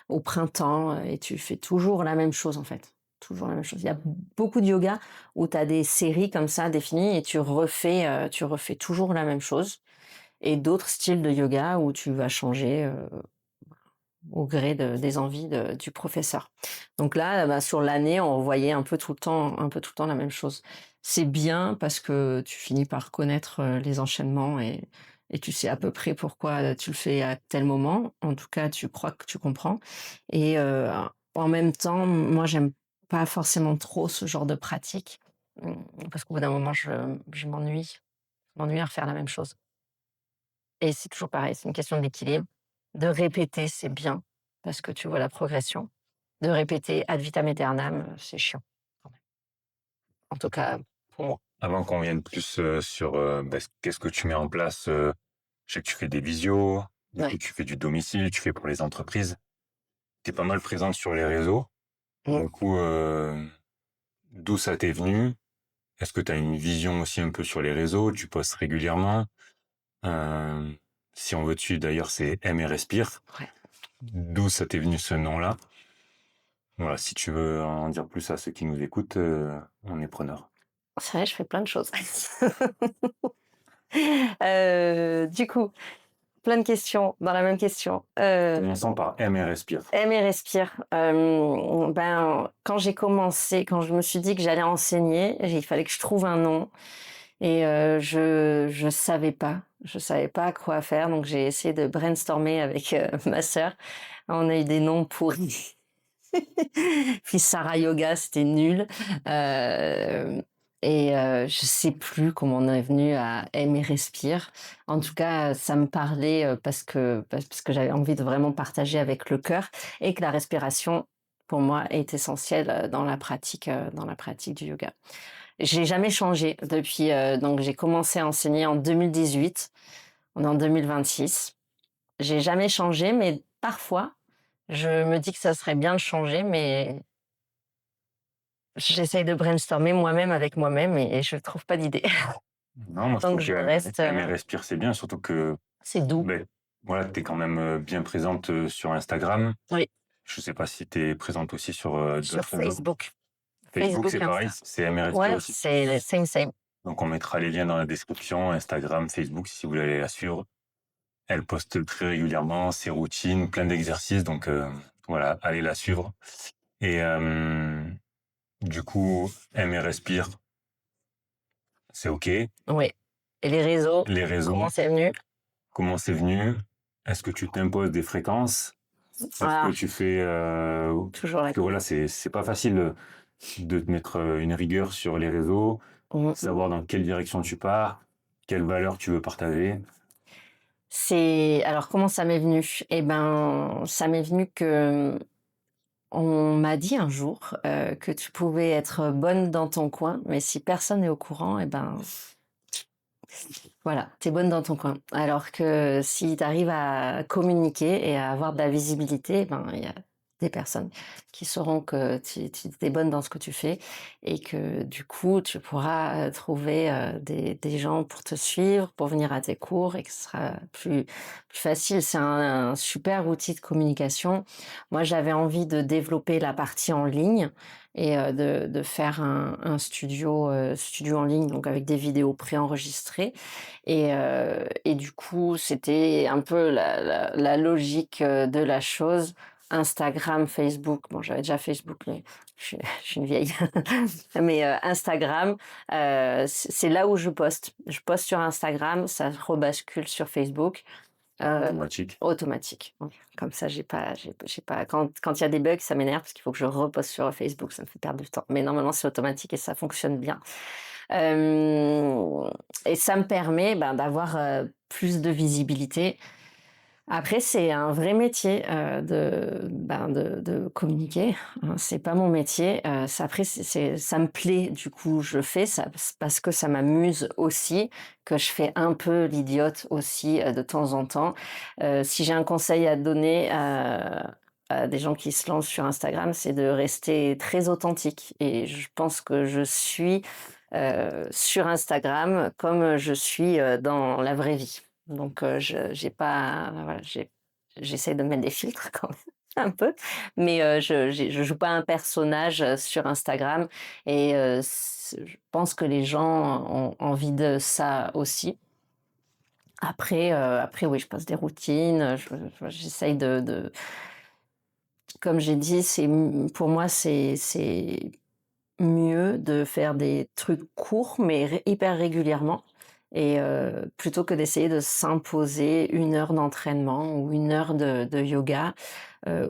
au printemps, et tu fais toujours la même chose, en fait. Toujours la même chose. Il y a beaucoup de yoga où tu as des séries comme ça définies et tu refais toujours la même chose et d'autres styles de yoga où tu vas changer, au gré des envies du professeur. Donc là, bah, sur l'année, on voyait un peu tout le temps la même chose. C'est bien parce que tu finis par connaître les enchaînements et tu sais à peu près pourquoi tu le fais à tel moment. En tout cas, tu crois que tu comprends. Et en même temps, moi, j'aime pas forcément trop ce genre de pratique parce qu'au bout d'un moment, je m'ennuie. Je m'ennuie à refaire la même chose. Et c'est toujours pareil, c'est une question d'équilibre. De répéter, c'est bien, parce que tu vois la progression. De répéter ad vitam aeternam, c'est chiant, quand même. En tout cas, pour moi. Avant qu'on vienne plus sur qu'est-ce que tu mets en place, je sais que tu fais des visios, du coup Ouais. tu fais du domicile, tu fais pour les entreprises. Tu es pas mal présente sur les réseaux. Mmh. Du coup, d'où ça t'est venu? Est-ce que tu as une vision aussi un peu sur les réseaux? Tu postes régulièrement? Euh, si on veut te suivre d'ailleurs, c'est Aime et Respire. Ouais. D'où ça t'est venu ce nom-là? Voilà, si tu veux en dire plus à ceux qui nous écoutent, on est preneur. C'est vrai, je fais plein de choses. Du coup, plein de questions dans la même question. Commençons par aime et respire. Aime et respire. Ben, quand je me suis dit que j'allais enseigner, il fallait que je trouve un nom et je savais pas quoi faire, donc j'ai essayé de brainstormer avec, ma sœur. On a eu des noms pourris. Puis Sarah Yoga, c'était nul. Hem je sais plus comment on est venu à Aime et respire. En tout cas, ça me parlait, parce que j'avais envie de vraiment partager avec le cœur et que la respiration, pour moi, est essentielle, dans la pratique du yoga. J'ai jamais changé depuis, donc j'ai commencé à enseigner en 2018. On est en 2026. J'ai jamais changé, mais parfois, je me dis que ça serait bien de changer, mais j'essaye de brainstormer moi-même avec moi-même et je trouve pas d'idée. Non, moi je Donc trouve je que reste, aime et respire, c'est bien, surtout que, c'est doux. beh, voilà, tu es quand même, bien présente, sur Instagram. Oui, Je sais pas si tu es présente aussi sur, sur d'autres réseaux? Facebook. Facebook, Facebook, c'est pareil, Insta. c'est aime et respire Ouais, aussi? c'est same, same. Donc on mettra les liens dans la description, Instagram, Facebook, si vous voulez aller la suivre. Elle poste très régulièrement ses routines, plein d'exercices, donc voilà, allez la suivre. Et du coup, aime et respire, c'est OK. Oui. Et les réseaux, Les comment réseaux, c'est venu? comment c'est venu? Est-ce que tu t'imposes des fréquences? Est-ce que Ah, tu fais toujours parce la que voilà, c'est pas facile de te mettre une rigueur sur les réseaux, mmh. savoir dans quelle direction tu pars, quelles valeurs tu veux partager. C'est alors comment ça m'est venu? Eh ben, ça m'est venu que, on m'a dit un jour, que tu pouvais être bonne dans ton coin, mais si personne n'est au courant, eh ben, voilà, tu es bonne dans ton coin. Alors que si tu arrives à communiquer et à avoir de la visibilité, ben, il y a des personnes qui sauront que tu es bonne dans ce que tu fais et que du coup, tu pourras, trouver, des gens pour te suivre, pour venir à tes cours et que ce sera plus facile. C'est un super outil de communication. Moi, j'avais envie de développer la partie en ligne et de faire un studio en ligne, donc avec des vidéos préenregistrées et du coup, c'était un peu la logique, de la chose. Instagram, Facebook, bon, j'avais déjà Facebook, mais je suis une vieille. Mais, Instagram, c'est là où je poste. Je poste sur Instagram, ça rebascule sur Facebook, Automatique. automatique. Oui, comme ça, j'ai pas quand il y a des bugs, ça m'énerve parce qu'il faut que je reposte sur Facebook, ça me fait perdre du temps. Mais normalement, c'est automatique et ça fonctionne bien. Hem et ça me permet, ben, d'avoir, plus de visibilité. Après, c'est un vrai métier, de communiquer, hein. C'est pas mon métier, ça me plaît, du coup, je fais ça parce que ça m'amuse aussi, que je fais un peu l'idiote aussi, de temps en temps. Si j'ai un conseil à donner à des gens qui se lancent sur Instagram, c'est de rester très authentique et je pense que je suis, sur Instagram comme je suis, dans la vraie vie. Donc, je j'ai pas voilà, j'essaie de mettre des filtres quand même un peu, mais, je joue pas un personnage, sur Instagram et je pense que les gens ont envie de ça aussi. Après oui, je passe des routines, j'essaye comme j'ai dit, pour moi, c'est mieux de faire des trucs courts, mais hyper régulièrement et plutôt que d'essayer de s'imposer 1 heure d'entraînement ou 1 heure de yoga,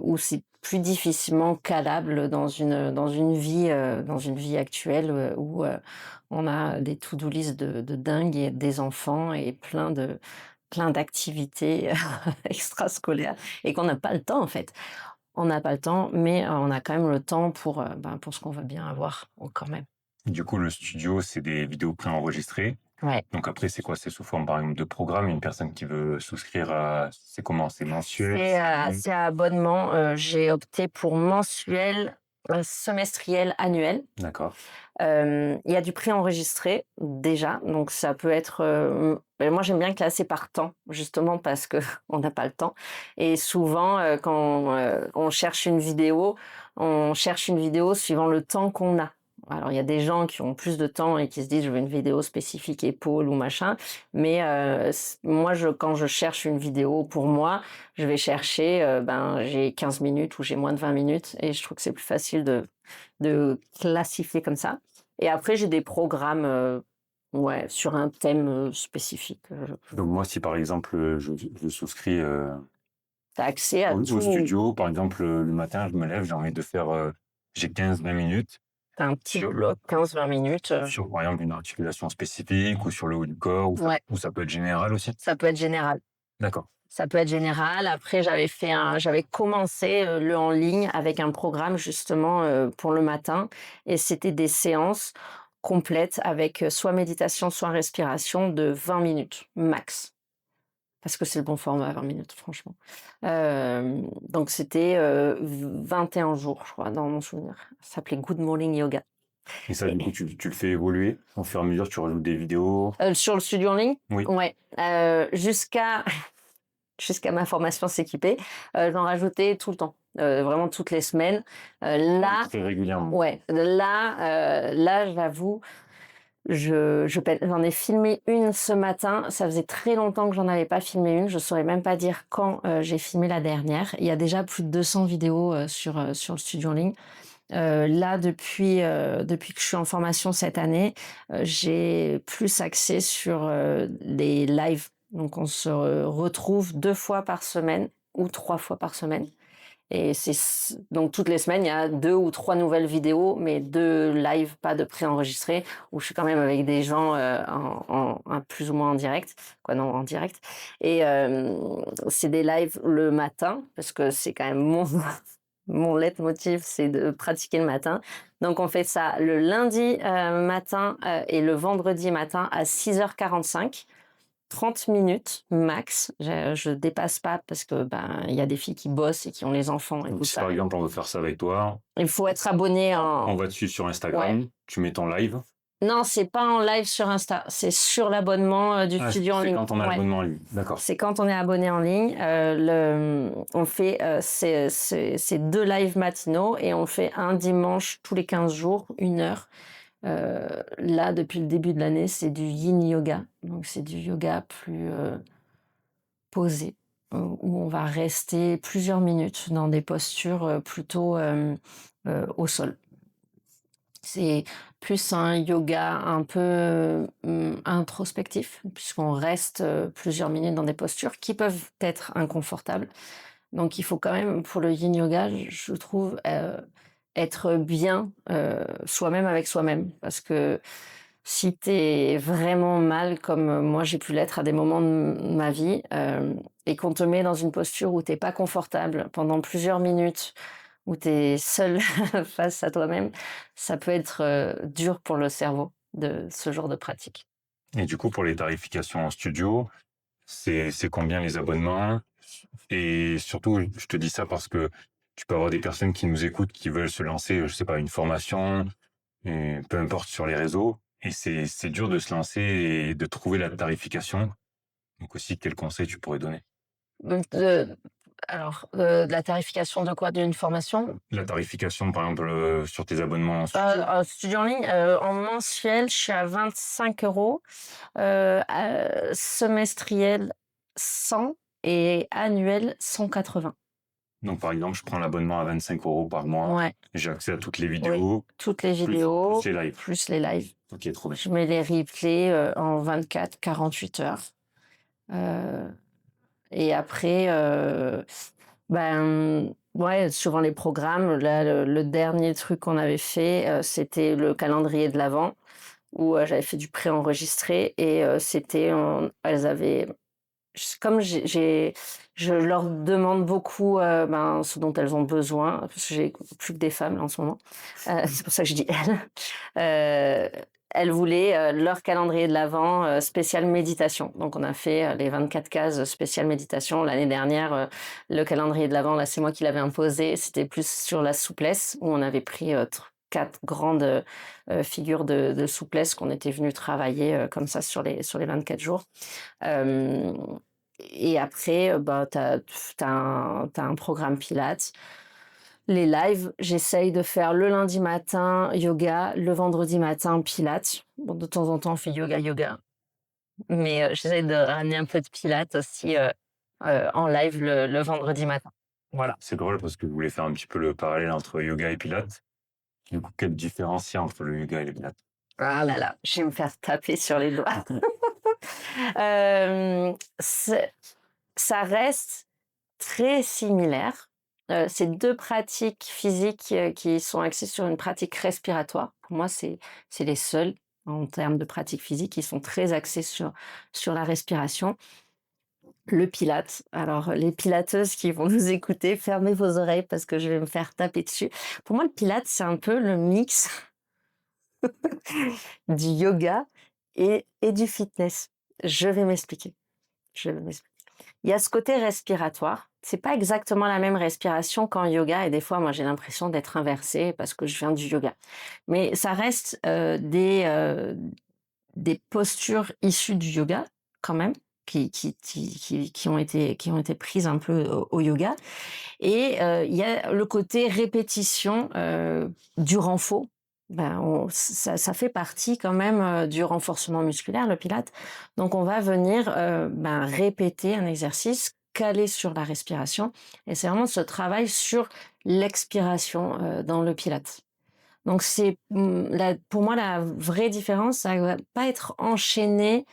où c'est plus difficilement calable dans une vie actuelle, où, on a des to-do list de dingue et des enfants et plein d'activités extrascolaires et qu'on n'a pas le temps, en fait. On n'a pas le temps, mais on a quand même le temps pour ce qu'on veut bien avoir, quand même. Du coup, le studio, c'est des vidéos préenregistrées. Ouais. Donc après, c'est quoi? C'est sous forme, par exemple, de programme. Une personne qui veut souscrire à... C'est comment? C'est mensuel? C'est à abonnement, j'ai opté pour mensuel Semestriel, annuel. D'accord. Il y a du préenregistré déjà, donc ça peut être, moi j'aime bien classer par temps, justement parce que on n'a pas le temps et souvent, quand, on cherche une vidéo suivant le temps qu'on a. Alors il y a des gens qui ont plus de temps et qui se disent: «Je veux une vidéo spécifique épaule ou machin», mais moi quand je cherche une vidéo pour moi, je vais chercher, j'ai 15 minutes ou j'ai moins de 20 minutes et je trouve que c'est plus facile de classifier comme ça. Et après, j'ai des programmes, ouais, sur un thème, spécifique. Donc moi, si par exemple, je souscris Tu as accès à au tout. studio, par exemple, le matin, je me lève, j'ai envie de faire, j'ai 15-20 minutes Tu as un petit sur, bloc, 15-20 minutes. sur, par exemple, une articulation spécifique ou sur le haut du corps, Ouais, ou ça peut être général aussi. ça peut être général. D'accord. Ça peut être général. Après, j'avais commencé, le en ligne avec un programme justement, pour le matin et c'était des séances complètes avec, soit méditation, soit respiration de 20 minutes max. Parce que c'est le bon format, 20 minutes, franchement. Donc c'était 21 jours, je crois, dans mon souvenir. Ça s'appelait Good Morning Yoga. Et ça, Et, du coup, tu le fais évoluer au fur et à mesure, tu rajoutes des vidéos. sur le studio en ligne, Oui. ouais, jusqu'à ma formation s'équiper, j'en rajoutais tout le temps, vraiment toutes les semaines. Là, Très régulièrement. ouais, là, j'avoue, j'en ai filmé une ce matin. Ça faisait très longtemps que j'en avais pas filmé une. Je saurais même pas dire quand j'ai filmé la dernière. Il y a déjà plus de 200 vidéos sur le studio en ligne. Là, depuis que je suis en formation cette année, j'ai plus axé sur les lives. Donc, on se retrouve 2 fois par semaine ou 3 fois par semaine. Et donc toutes les semaines, il y a 2 ou 3 nouvelles vidéos, mais 2 lives, pas de préenregistrés, où je suis quand même avec des gens plus ou moins en direct, quoi, non, en direct. Et c'est des lives le matin, parce que c'est quand même mon leitmotiv, c'est de pratiquer le matin. Donc on fait ça le lundi matin et le vendredi matin à 6h45. 30 minutes max. Je dépasse pas parce que il y a des filles qui bossent et qui ont les enfants et Donc tout si ça. par exemple, on veut faire ça avec toi, Il faut être abonné on en. va dessus sur Ouais. Instagram, tu mets ton live. Non, c'est pas en live sur Insta, c'est sur l'abonnement du Ah, studio en c'est ligne. quand on a Ouais. l'abonnement en ligne. D'accord. C'est quand on est abonné en ligne. On fait ces 2 lives matinaux et on fait un dimanche tous les 15 jours, 1 heure. Là, depuis le début de l'année, c'est du yin yoga. Donc, c'est du yoga plus posé, où on va rester plusieurs minutes dans des postures plutôt au sol. C'est plus un yoga un peu introspectif, puisqu'on reste plusieurs minutes dans des postures qui peuvent être inconfortables. Donc il faut quand même, pour le yin yoga, je trouve, être bien soi-même avec soi-même. Parce que si t'es vraiment mal, comme moi j'ai pu l'être à des moments de ma vie, et qu'on te met dans une posture où t'es pas confortable pendant plusieurs minutes, où t'es seul face à toi-même, ça peut être dur pour le cerveau de ce genre de pratique. Et du coup, pour les tarifications en studio, c'est combien les abonnements? Et surtout, je te dis ça parce que tu peux avoir des personnes qui nous écoutent, qui veulent se lancer, je sais pas, une formation, et peu importe sur les réseaux. Et c'est dur de se lancer et de trouver la tarification. Donc aussi, quel conseil tu pourrais donner? Donc, de la tarification de quoi? D'une formation? La tarification, par exemple, sur tes abonnements en studio. En studio en ligne, en mensuel, je suis à 25 €, semestriel 100 et annuel 180. Donc, par exemple, je prends l'abonnement à 25 € par mois. Ouais, J'ai accès à toutes les oui, vidéos, toutes les plus vidéos, les lives. plus les lives. Ok, trop bien. Je mets les replays en 24-48 heures. Euh, et après, ouais, suivant les programmes, là, le dernier truc qu'on avait fait, c'était le calendrier de l'Avent, où j'avais fait du préenregistré et elles avaient, comme je leur demande beaucoup ce dont elles ont besoin, parce que j'ai plus que des femmes là, en ce moment. C'est pour ça que je dis elles. elles voulaient, leur calendrier de l'Avent, spécial méditation. Donc on a fait, les 24 cases spécial méditation. L'année dernière, le calendrier de l'Avent, là, c'est moi qui l'avais imposé. C'était plus sur la souplesse où on avait pris, 4 grandes, figures de souplesse qu'on était venu travailler, comme ça sur les 24 jours. Hem et après, bah, tu as un programme pilates. Les lives, j'essaye de faire le lundi matin yoga, le vendredi matin pilates. Bon, de temps en temps, on fait yoga, mais j'essaie de ramener un peu de pilates aussi, en live le vendredi matin. Voilà. C'est drôle parce que je voulais faire un petit peu le parallèle entre yoga et pilates. Du coup, quelle différence il y a entre le yoga et le pilates? Ah là là, je vais me faire taper sur les doigts. Hem, c'est Ça reste très similaire. C'est 2 pratiques physiques, qui sont axées sur une pratique respiratoire. Pour moi, c'est les seules en termes de pratiques physiques qui sont très axées sur la respiration. Le Pilates, alors les pilateuses qui vont nous écouter, fermez vos oreilles parce que je vais me faire taper dessus. Pour moi, le Pilates, c'est un peu le mix du yoga et du fitness. Je vais m'expliquer, je vais m'expliquer. Il y a ce côté respiratoire. C'est pas exactement la même respiration qu'en yoga et des fois, moi, j'ai l'impression d'être inversée parce que je viens du yoga. Mais ça reste, des postures issues du yoga quand même, qui ont été prises un peu au yoga et il y a le côté répétition, du renfort. Ben, ça fait partie quand même, du renforcement musculaire, le Pilates. Donc on va venir, ben, répéter un exercice calé sur la respiration et c'est vraiment ce travail sur l'expiration, dans le Pilates. Donc c'est, la pour moi, la vraie différence, ça va pas être enchaîné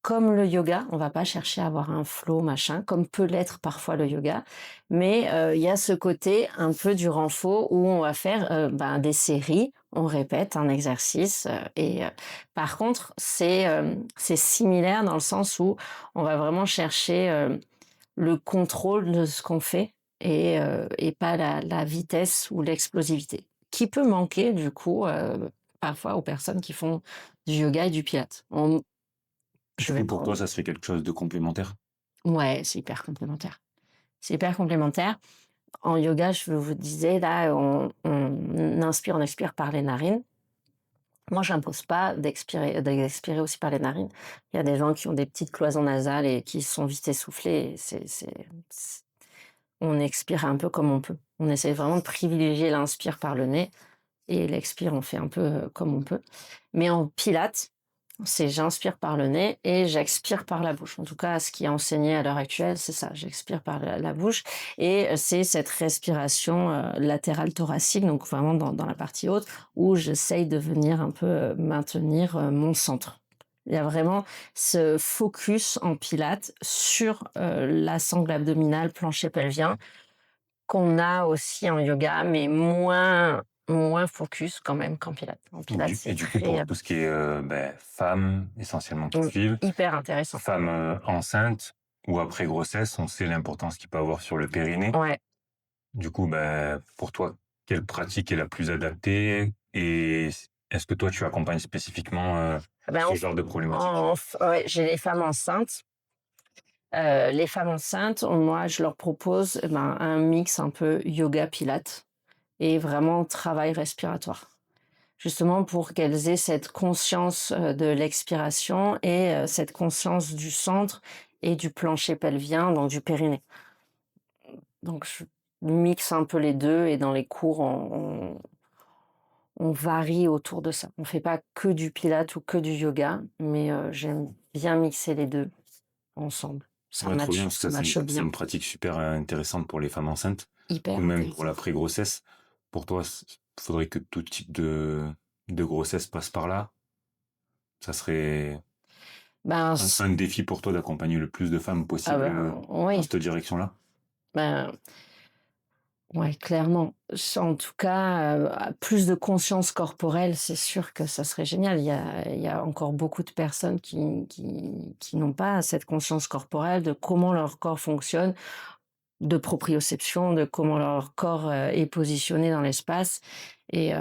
comme le yoga. On va pas chercher à avoir un flow, machin, comme peut l'être parfois le yoga. Mais, il y a ce côté un peu du renfort où on va faire, ben, des séries, on répète un exercice, par contre, c'est similaire dans le sens où on va vraiment chercher, le contrôle de ce qu'on fait et pas la vitesse ou l'explosivité, qui peut manquer du coup, parfois aux personnes qui font du yoga et du pilates. Du Je vais coup, pour toi, prendre ça se fait quelque chose de complémentaire? Ouais, c'est hyper complémentaire. C'est hyper complémentaire. En yoga, je vous disais là, on inspire, on expire par les narines. Moi, j'impose pas d'expirer aussi par les narines. Il y a des gens qui ont des petites cloisons nasales et qui sont vite essoufflés et on expire un peu comme on peut. On essaie vraiment de privilégier l'inspire par le nez et l'expire, on fait un peu, comme on peut. Mais en pilates, c'est j'inspire par le nez et j'expire par la bouche. En tout cas, ce qui est enseigné à l'heure actuelle, c'est ça, j'expire par la bouche et c'est cette respiration, latérale thoracique, donc vraiment dans la partie haute, où j'essaye de venir un peu, maintenir, mon centre. Il y a vraiment ce focus en pilates sur, la sangle abdominale, plancher pelvien, qu'on a aussi en yoga, mais moins focus quand même qu'en pilates. En pilates, c'est Du coup, très, pour tout ce qui est femmes essentiellement qui suivent, hyper intéressant. femmes enceintes ou après grossesse, on sait l'importance qu'il peut avoir sur le périnée. Ouais. Du coup, pour toi, quelle pratique est la plus adaptée et est-ce que toi, tu accompagnes spécifiquement Ben, ce genre de problématique? ouais, j'ai les femmes enceintes. Les femmes enceintes, moi, je leur propose, ben, un mix un peu yoga-pilates et vraiment travail respiratoire. Justement pour qu'elles aient cette conscience, de l'expiration et cette conscience du centre et du plancher pelvien, donc du périnée. Donc je mixe un peu les 2 et dans les cours, on varie autour de ça. On fait pas que du pilates ou que du yoga, mais j'aime bien mixer les 2 ensemble. Ouais, trop bien, parce que Ça ça, matche c'est bien. une pratique super intéressante pour les femmes enceintes ou Hyper même pour intéressant. l'après-grossesse. Pour toi, faudrait que tout type de grossesse passe par là. Ça serait Ben, un défi pour toi d'accompagner le plus de femmes ah possible ben, dans oui, cette direction-là. ben, ouais, clairement. En tout cas, plus de conscience corporelle, c'est sûr que ça serait génial. Il y a encore beaucoup de personnes qui n'ont pas cette conscience corporelle de comment leur corps fonctionne. de proprioception, de comment leur corps est positionné dans l'espace. Et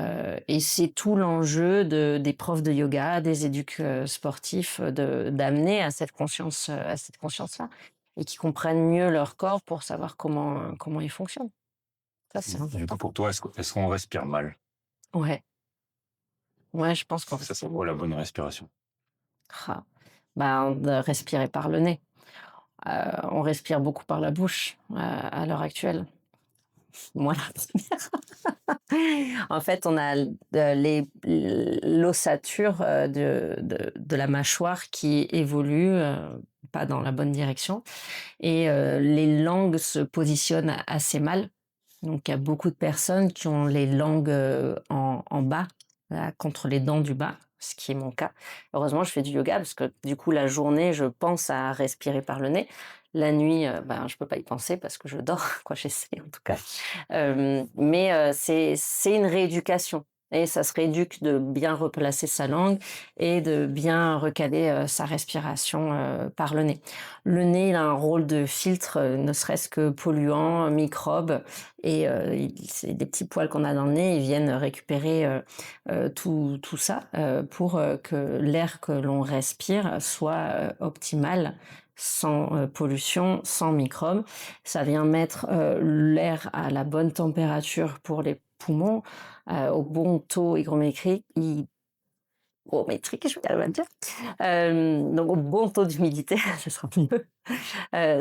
c'est tout l'enjeu des profs de yoga, des éduques sportifs, d'amener à cette conscience-là, et qui comprennent mieux leur corps pour savoir comment il fonctionne. Ça, c'est Du coup, important. pour toi, est-ce qu'on respire mal? Ouais, ouais, je pense qu'on Ça, c'est respire quoi la beaucoup. bonne respiration? Ah. Bah, de respirer par le nez. On respire beaucoup par la bouche à l'heure actuelle. Moi, la première. En fait, on a l'ossature de la mâchoire qui évolue pas dans la bonne direction. Et les langues se positionnent assez mal. Donc, il y a beaucoup de personnes qui ont les langues en bas, là, contre les dents du bas, ce qui est mon cas. Heureusement, je fais du yoga parce que du coup, la journée, je pense à respirer par le nez. La nuit, ben, je peux pas y penser parce que je dors, quoi, j'essaie en tout cas. Mais c'est une rééducation. Et ça se rééduque de bien replacer sa langue et de bien recaler sa respiration par le nez. Le nez, il a un rôle de filtre, ne serait-ce que polluants, microbes, et c'est des petits poils qu'on a dans le nez, ils viennent récupérer tout ça pour que l'air que l'on respire soit optimal, sans pollution, sans microbes. Ça vient mettre l'air à la bonne température pour les poumons, au bon taux hygrométrique, je vais le dire. Donc au bon taux d'humidité, ce sera mieux.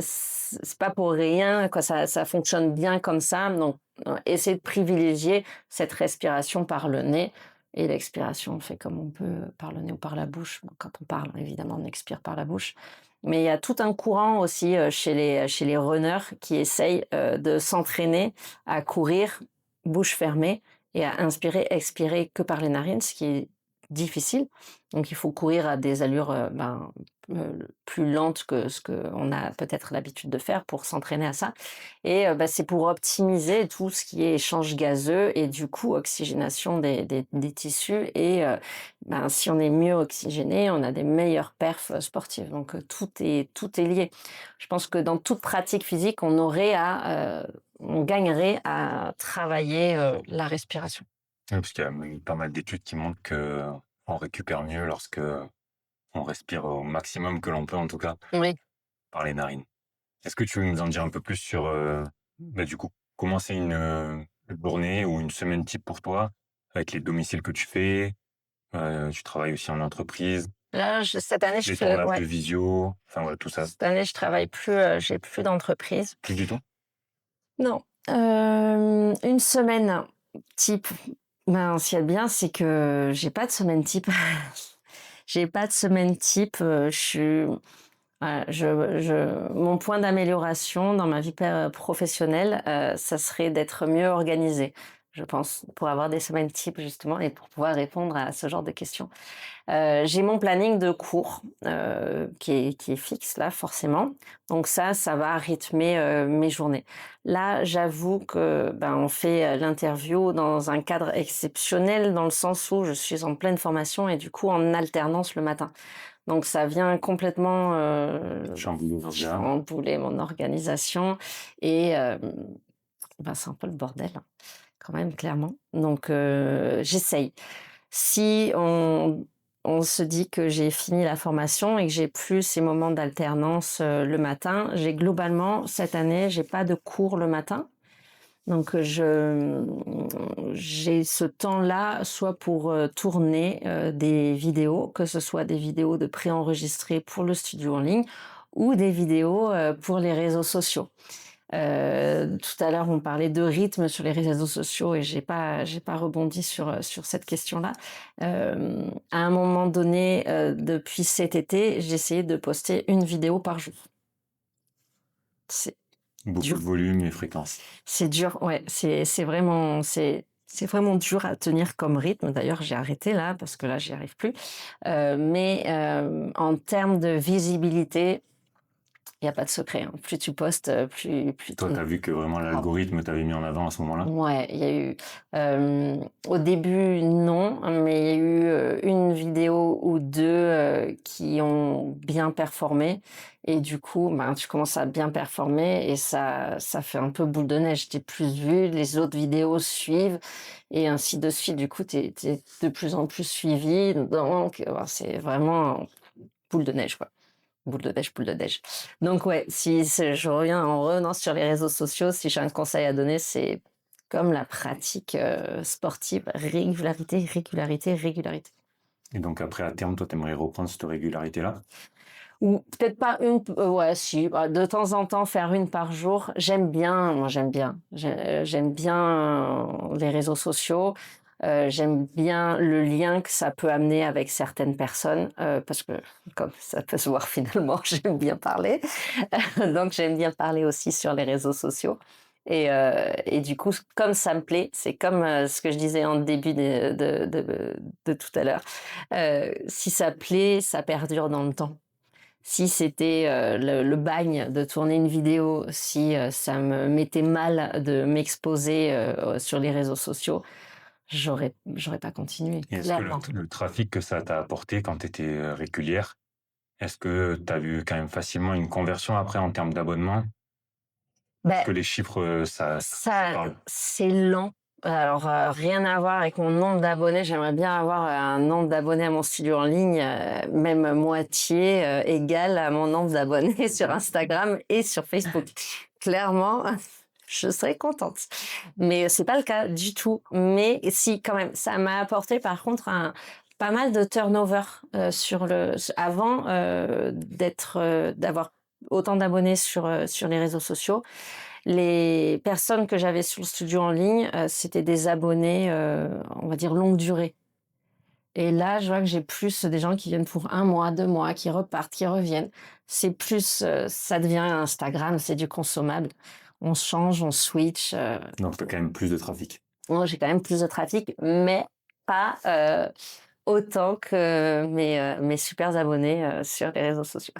C'est pas pour rien, quoi, ça fonctionne bien comme ça. Donc, essayer de privilégier cette respiration par le nez, et l'expiration, on fait comme on peut par le nez ou par la bouche. Bon, quand on parle, évidemment, on expire par la bouche. Mais il y a tout un courant aussi chez les runners qui essayent de s'entraîner à courir bouche fermée et à inspirer, expirer que par les narines, ce qui est difficile. Donc, il faut courir à des allures plus lentes que ce qu'on a peut-être l'habitude de faire pour s'entraîner à ça. Et c'est pour optimiser tout ce qui est échange gazeux et du coup oxygénation des tissus. Et si on est mieux oxygéné, on a des meilleures perfs sportives. Donc tout est lié. Je pense que dans toute pratique physique, on gagnerait à travailler la respiration. Oui, parce qu'il y a eu pas mal d'études qui montrent que on récupère mieux lorsque on respire au maximum que l'on peut, en tout cas, Oui. par les narines. Est-ce que tu veux nous en dire un peu plus sur, du coup, comment c'est une journée ou une semaine type pour toi, avec les domiciles que tu fais? Tu travailles aussi en entreprise, Là, cette année, je les fais, tournages ouais, de visio, enfin voilà, tout ça. cette année, je travaille plus, j'ai plus d'entreprise. Plus du tout? Non, une semaine type, ben, ce qu'il y a de bien, c'est que j'ai pas de semaine type. J'ai pas de semaine type, je suis voilà, mon point d'amélioration dans ma vie professionnelle, ça serait d'être mieux organisée, je pense, pour avoir des semaines types justement et pour pouvoir répondre à ce genre de questions. J'ai mon planning de cours, qui est fixe là forcément. Donc ça va rythmer, mes journées. Là, j'avoue que, ben, on fait, l'interview dans un cadre exceptionnel dans le sens où je suis en pleine formation et du coup en alternance le matin. Donc ça vient complètement, Chambouler l'orga. chambouler mon organisation et c'est un peu le bordel, hein, quand même clairement. Donc j'essaye. Si on se dit que j'ai fini la formation et que j'ai plus ces moments d'alternance le matin, globalement cette année, j'ai pas de cours le matin. Donc j'ai ce temps-là soit pour tourner des vidéos, que ce soit des vidéos de préenregistrées pour le studio en ligne ou des vidéos pour les réseaux sociaux. Tout à l'heure, on parlait de rythme sur les réseaux sociaux et j'ai pas rebondi sur cette question-là. À un moment donné, depuis cet été, j'ai essayé de poster une vidéo par jour. C'est Beaucoup dur. de volume et fréquence. C'est dur, ouais. C'est vraiment dur à tenir comme rythme. D'ailleurs, j'ai arrêté là parce que là, j'y arrive plus. Mais en termes de visibilité, Il y a pas de secret, hein. Plus tu postes, plus Toi, tu as vu que vraiment l'algorithme t'avait mis en avant à ce moment-là? ouais, il y a eu, au début non, mais il y a eu, 1 vidéo ou 2 qui ont bien performé et du coup, ben, tu commences à bien performer et ça fait un peu boule de neige. Tu es plus vu, les autres vidéos suivent et ainsi de suite. Du coup, tu es de plus en plus suivi, donc c'est vraiment boule de neige, quoi. Boule de neige, boule de neige. Donc ouais, si je reviens en revenant sur les réseaux sociaux, si j'ai un conseil à donner, c'est comme la pratique sportive, régularité, régularité, régularité. Et donc après, à terme, toi, tu aimerais reprendre cette régularité-là? Ou peut-être pas une, ouais, si, bah, de temps en temps faire une par jour. J'aime bien, moi j'aime bien. J'aime bien les réseaux sociaux. J'aime bien le lien que ça peut amener avec certaines personnes, parce que comme ça peut se voir finalement, j'aime bien parler. Donc j'aime bien parler aussi sur les réseaux sociaux. Et du coup, comme ça me plaît, c'est comme ce que je disais en début de tout à l'heure. Si ça plaît, ça perdure dans le temps. Si c'était le bagne de tourner une vidéo, si ça me mettait mal de m'exposer sur les réseaux sociaux, j'aurais pas continué, Et est-ce que clairement. le trafic que ça t'a apporté quand tu étais régulière, est-ce que tu as vu quand même facilement une conversion après en termes d'abonnement? Est-ce Ben, que les chiffres, ça ça, parle? c'est lent. Alors, rien à voir avec mon nombre d'abonnés. J'aimerais bien avoir un nombre d'abonnés à mon studio en ligne, même moitié égal à mon nombre d'abonnés sur Instagram et sur Facebook. Clairement, je serais contente. Mais c'est pas le cas du tout. Mais si, quand même, ça m'a apporté par contre pas mal de turnover avant d'avoir autant d'abonnés sur les réseaux sociaux. Les personnes que j'avais sur le studio en ligne, c'était des abonnés, on va dire longue durée. Et là, je vois que j'ai plus des gens qui viennent pour 1 mois, 2 mois, qui repartent, qui reviennent. C'est plus, ça devient Instagram, c'est du consommable. On change, on switch, Donc tu as quand même plus de trafic. moi, j'ai quand même plus de trafic, mais pas, autant que mes super abonnés, sur les réseaux sociaux.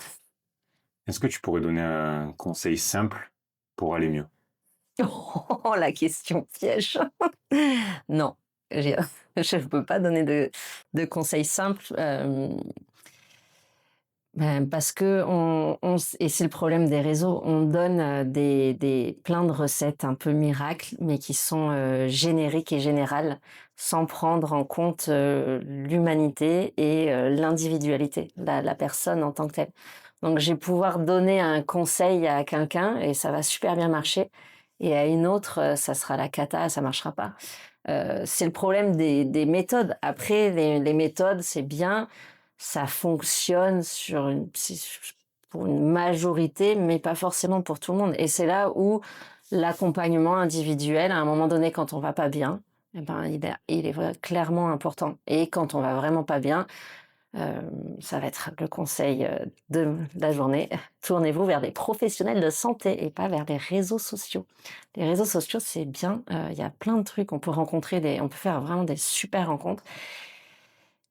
Est-ce que tu pourrais donner un conseil simple pour aller mieux? Oh, la question piège! Non, j'ai je ne peux pas donner de conseils simples, parce qu'on et c'est le problème des réseaux, on donne, des plein de recettes un peu miracles, mais qui sont, génériques et générales, sans prendre en compte, l'humanité et l'individualité, la personne en tant que telle. Donc je vais pouvoir donner un conseil à quelqu'un et ça va super bien marcher et à une autre, ça sera la cata, ça marchera pas. C'est le problème des méthodes. Après les méthodes, c'est bien, ça fonctionne pour une majorité, mais pas forcément pour tout le monde. Et c'est là où l'accompagnement individuel, à un moment donné, quand on va pas bien, eh ben, il est clairement important. Et quand on va vraiment pas bien, ça va être le conseil de la journée. Tournez-vous vers des professionnels de santé et pas vers les réseaux sociaux. Les réseaux sociaux, c'est bien. Il y a plein de trucs. On peut faire vraiment des super rencontres.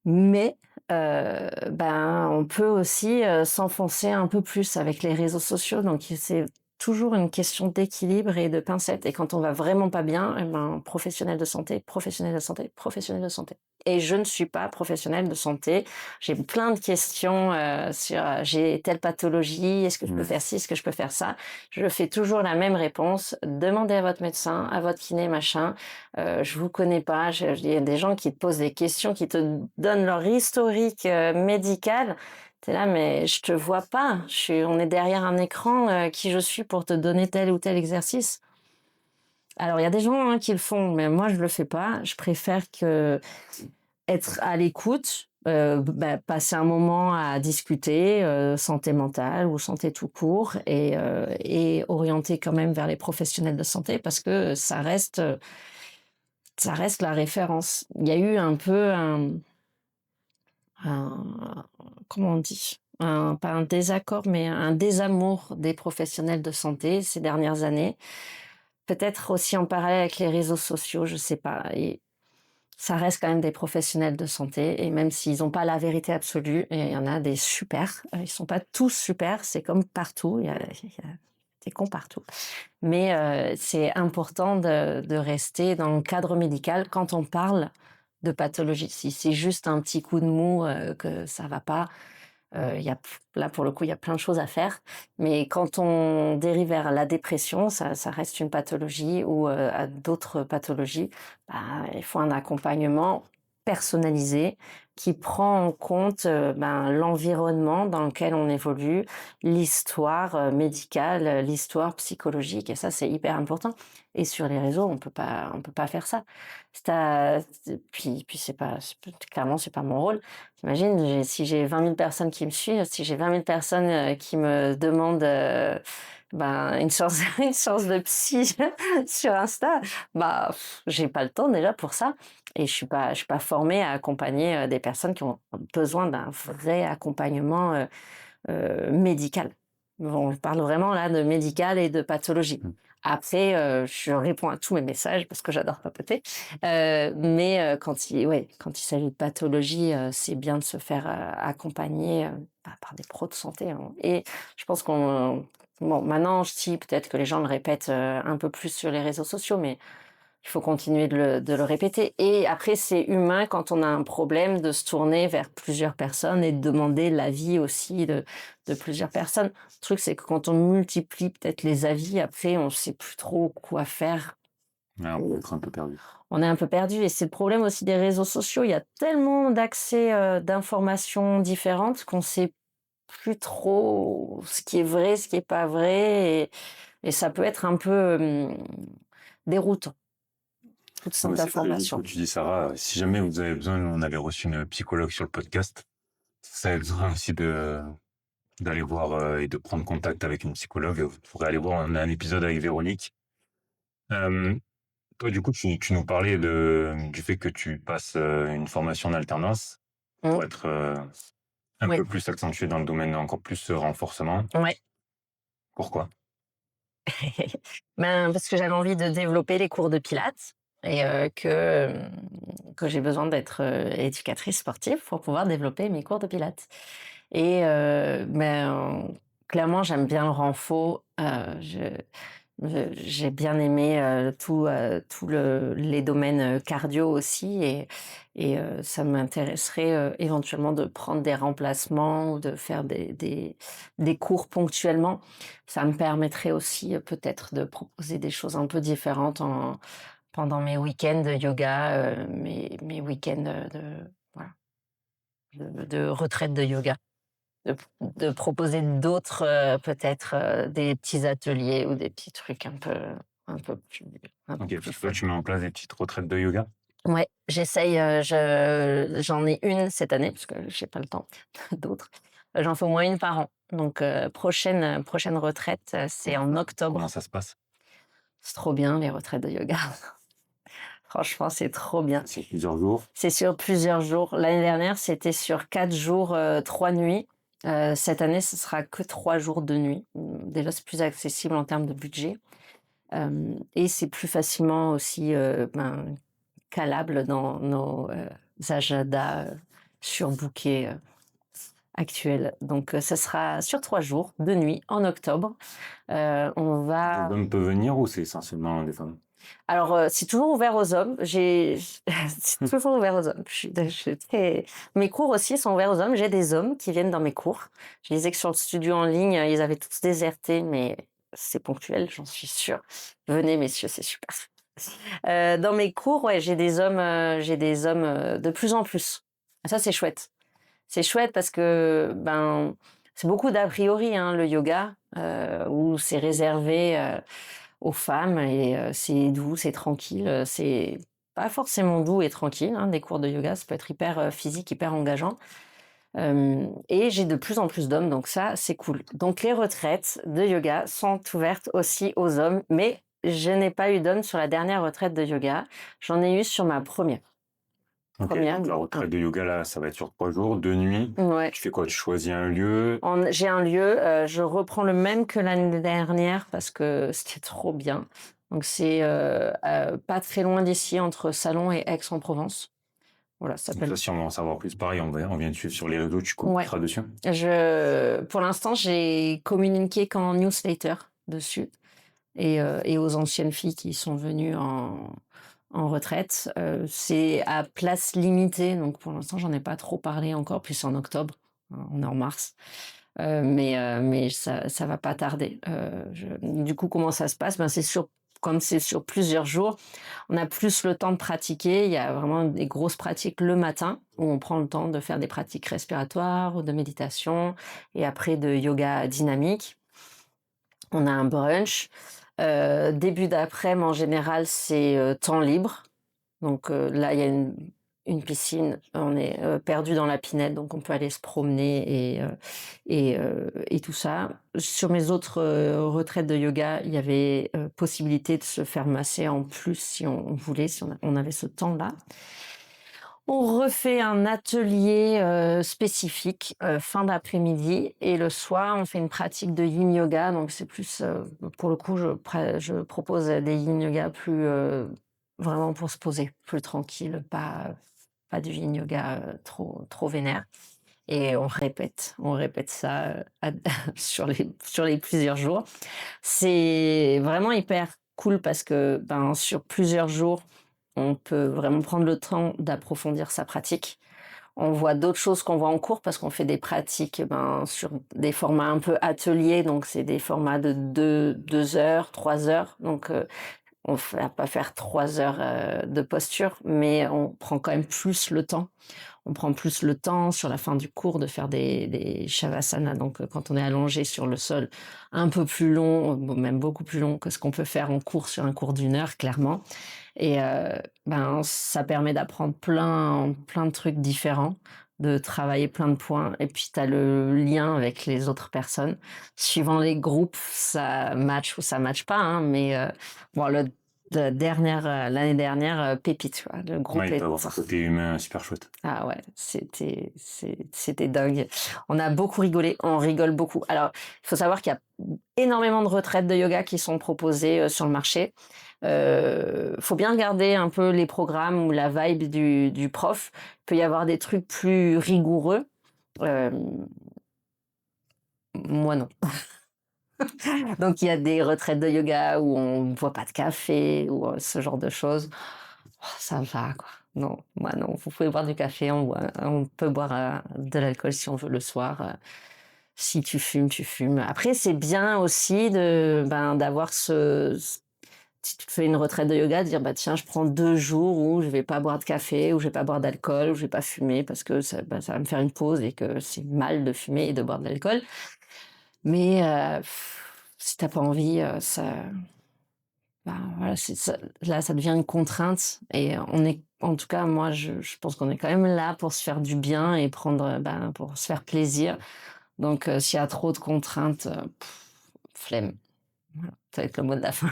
Mais ben, on peut aussi s'enfoncer un peu plus avec les réseaux sociaux. Donc c'est toujours une question d'équilibre et de pincettes. Et quand on va vraiment pas bien, eh ben, professionnel de santé, professionnel de santé, professionnel de santé. Et je ne suis pas professionnelle de santé. J'ai plein de questions j'ai telle pathologie, est-ce que je peux faire ci, est-ce que je peux faire ça. Je fais toujours la même réponse. Demandez à votre médecin, à votre kiné, machin. Je vous connais pas. Il y a des gens qui te posent des questions, qui te donnent leur historique médical. T'es là, mais je te vois pas. On est derrière un écran. Qui je suis pour te donner tel ou tel exercice? Alors, il y a des gens qui le font, mais moi, je le fais pas. Je préfère être à l'écoute, passer un moment à discuter, santé mentale ou santé tout court, et orienter quand même vers les professionnels de santé parce que ça reste la référence. Il y a eu un peu un comment on dit? Pas un désaccord, mais un désamour des professionnels de santé ces dernières années. Peut-être aussi en parallèle avec les réseaux sociaux, je sais pas. Et ça reste quand même des professionnels de santé et même s'ils n'ont pas la vérité absolue, et il y en a des super, ils sont pas tous super, c'est comme partout, il y a des cons partout. Mais c'est important de rester dans le cadre médical quand on parle de pathologie. Si c'est juste un petit coup de mou, que ça va pas, il y a là, pour le coup, il y a plein de choses à faire. Mais quand on dérive vers la dépression, ça reste une pathologie ou à d'autres pathologies, bah, il faut un accompagnement personnalisé qui prend en compte, l'environnement dans lequel on évolue, l'histoire, médicale, l'histoire psychologique et ça, c'est hyper important et sur les réseaux, on peut pas faire ça. Puis clairement, c'est pas mon rôle. T'imagines, si j'ai 20 000 personnes qui me suivent, si j'ai 20 000 personnes qui me demandent une séance, une séance de psy sur Insta, j'ai pas le temps déjà pour ça. Et je suis pas formée à accompagner des personnes qui ont besoin d'un vrai accompagnement médical. Bon, on parle vraiment là de médical et de pathologie. Mm. Après, je réponds à tous mes messages parce que j'adore papoter. Mais quand il s'agit de pathologie, c'est bien de se faire accompagner par des pros de santé, hein. Et je pense maintenant, je dis peut-être que les gens le répètent un peu plus sur les réseaux sociaux, mais il faut continuer de le répéter. Et après, c'est humain quand on a un problème de se tourner vers plusieurs personnes et de demander l'avis aussi de plusieurs personnes. Le truc, c'est que quand on multiplie peut-être les avis, après, on ne sait plus trop quoi faire. Ouais, on peut être un peu perdu. On est un peu perdu et c'est le problème aussi des réseaux sociaux. Il y a tellement d'accès d'informations différentes qu'on ne sait plus trop ce qui est vrai, ce qui n'est pas vrai. Et ça peut être un peu déroutant, toute Ouais, cette c'est très juste ce que information. tu dis, Sarah. Si jamais vous avez besoin, on avait reçu une psychologue sur le podcast. Ça a besoin aussi d'aller voir et de prendre contact avec une psychologue. Vous pourrez aller voir, on a un épisode avec Véronique. Euh, Toi, du coup, tu nous parlais du fait que tu passes une formation en alternance Mmh. pour être un Oui, peu plus accentué dans le domaine, encore plus renforcement. ouais. Pourquoi? Parce que j'avais envie de développer les cours de pilates et que j'ai besoin d'être, éducatrice sportive pour pouvoir développer mes cours de pilates et clairement, j'aime bien le renfo, j'ai bien aimé, tout les domaines, cardio aussi et ça m'intéresserait, éventuellement de prendre des remplacements ou de faire des cours ponctuellement. Ça me permettrait aussi, peut-être de proposer des choses un peu différentes pendant mes week-ends de yoga, mes week-ends, voilà, de retraite de yoga. De proposer d'autres, peut-être, des petits ateliers ou des petits trucs un peu plus un peu Ok, plus parce que toi, fun. tu mets en place des petites retraites de yoga. Ouais, j'essaye, j'en ai une cette année parce que j'ai pas le temps d'autres. J'en fais au moins une par an. Donc prochaine retraite, c'est en Comment octobre. ça se passe? C'est trop bien les retraites de yoga. Franchement, c'est trop bien. C'est plusieurs jours. C'est sur plusieurs jours. L'année dernière, c'était sur 4 jours, 3 nuits. Cette année, ce sera que 3 jours, 2 nuits. Déjà, c'est plus accessible en termes de budget. Et c'est plus facilement aussi calable dans nos agendas surbookés actuels. Donc, ça sera sur 3 jours, 2 nuits, en octobre. On va... Les hommes peuvent venir ou c'est essentiellement des femmes? Alors, c'est toujours ouvert aux hommes. C'est toujours ouvert aux hommes. Mes cours aussi sont ouverts aux hommes. J'ai des hommes qui viennent dans mes cours. Je disais que sur le studio en ligne, ils avaient tous déserté, mais c'est ponctuel, j'en suis sûre. Venez, messieurs, c'est super. Dans mes cours, ouais, j'ai des hommes de plus en plus. Ça, c'est chouette. C'est chouette parce que c'est beaucoup d'a priori, hein, le yoga, où c'est réservé aux femmes et c'est doux, c'est tranquille. C'est pas forcément doux et tranquille, hein, des cours de yoga. Ça peut être hyper physique, hyper engageant. Et j'ai de plus en plus d'hommes, donc ça, c'est cool. Donc les retraites de yoga sont ouvertes aussi aux hommes, mais je n'ai pas eu d'hommes sur la dernière retraite de yoga. J'en ai eu sur ma première. Ok, donc la retraite de yoga, là, ça va être sur 3 jours, 2 nuits. Ouais. Tu fais quoi? Tu choisis un lieu? J'ai un lieu, je reprends le même que l'année dernière parce que c'était trop bien. Donc c'est pas très loin d'ici, entre Salon et Aix-en-Provence. Voilà, ça Donc s'appelle. ça, si on veut en savoir plus, pareil, on vient de suivre sur les réseaux, tu Ouais. communiqueras dessus. Pour l'instant, j'ai communiqué qu'en newsletter dessus et aux anciennes filles qui sont venues en retraite. C'est à place limitée, donc pour l'instant, j'en ai pas trop parlé encore, puis c'est en octobre, hein, on est en mars. Mais ça va pas tarder. Du coup, comment ça se passe? Ben, comme c'est sur plusieurs jours, on a plus le temps de pratiquer. Il y a vraiment des grosses pratiques le matin où on prend le temps de faire des pratiques respiratoires ou de méditation et après de yoga dynamique. On a un brunch. Début d'après-midi, en général, c'est temps libre. Donc là, il y a une piscine, on est perdu dans la pinette, donc on peut aller se promener et tout ça. Sur mes autres retraites de yoga, il y avait possibilité de se faire masser en plus si on voulait, si on avait ce temps-là. On refait un atelier spécifique fin d'après-midi et le soir, on fait une pratique de yin yoga. Donc c'est plus, pour le coup, je propose des yin yoga plus vraiment pour se poser, plus tranquille, pas du yin yoga trop vénère. Et on répète ça sur les plusieurs jours. C'est vraiment hyper cool parce que ben, sur plusieurs jours, on peut vraiment prendre le temps d'approfondir sa pratique. On voit d'autres choses qu'on voit en cours parce qu'on fait des pratiques ben, sur des formats un peu ateliers, donc c'est des formats de 2 heures, 3 heures. Donc on ne va pas faire 3 heures de posture, mais on prend quand même plus le temps. On prend plus le temps sur la fin du cours de faire des shavasana, donc quand on est allongé sur le sol, un peu plus long, même beaucoup plus long que ce qu'on peut faire en cours sur un cours d'1 heure, clairement. Et ben, ça permet d'apprendre plein de trucs différents, de travailler plein de points. Et puis, tu as le lien avec les autres personnes. Suivant les groupes, ça match ou ça match pas. Hein, mais bon, l'année dernière, Pépite, quoi, le groupe Ouais, il peut avoir un côté humain super chouette. Ah ouais, c'était dingue. On a beaucoup rigolé, on rigole beaucoup. Alors, il faut savoir qu'il y a énormément de retraites de yoga qui sont proposées sur le marché. Faut bien regarder un peu les programmes ou la vibe du prof. Il peut y avoir des trucs plus rigoureux. Euh, Moi non. Donc il y a des retraites de yoga où on ne boit pas de café ou ce genre de choses. Oh, ça va quoi. Non, moi non. Vous pouvez boire du café, on peut boire de l'alcool si on veut le soir. Si tu fumes, tu fumes. Après, c'est bien aussi d'avoir si tu fais une retraite de yoga, de dire bah tiens, je prends 2 jours où je vais pas boire de café, où je vais pas boire d'alcool, où je vais pas fumer parce que ça va me faire une pause et que c'est mal de fumer et de boire de l'alcool. Mais si t'as pas envie, voilà, là, ça devient une contrainte. Et en tout cas, moi, je pense qu'on est quand même là pour se faire du bien et pour se faire plaisir. Donc, s'il y a trop de contraintes, flemme. Voilà, ça va être le mot de la fin.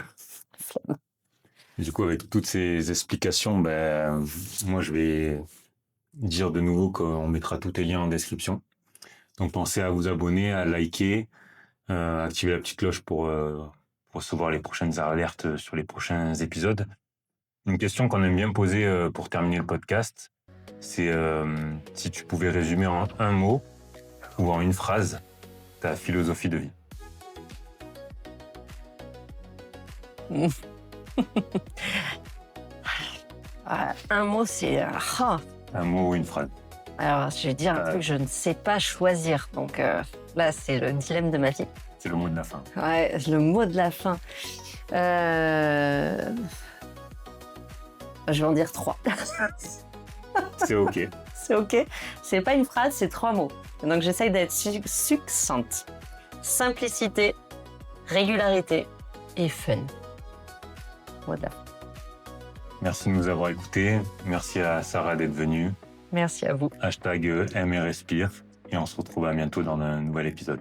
Flemme. Et du coup, avec toutes ces explications, ben, moi, je vais dire de nouveau qu'on mettra tous les liens en description. Donc, pensez à vous abonner, à liker, activer la petite cloche pour recevoir les prochaines alertes sur les prochains épisodes. Une question qu'on aime bien poser pour terminer le podcast, c'est si tu pouvais résumer en un mot ou en une phrase ta philosophie de vie. Un mot, c'est Un mot ou une phrase. Alors, je vais dire un truc, je ne sais pas choisir. Donc là, c'est le dilemme de ma vie. C'est le mot de la fin. Ouais, le mot de la fin. Je vais en dire 3. C'est OK. C'est OK. C'est pas une phrase, c'est 3 mots. Donc j'essaye d'être succincte. Simplicité, régularité et fun. Voilà. Merci de nous avoir écoutés. Merci à Sarah d'être venue. Merci à vous. #aime et respire. Et on se retrouve à bientôt dans un nouvel épisode.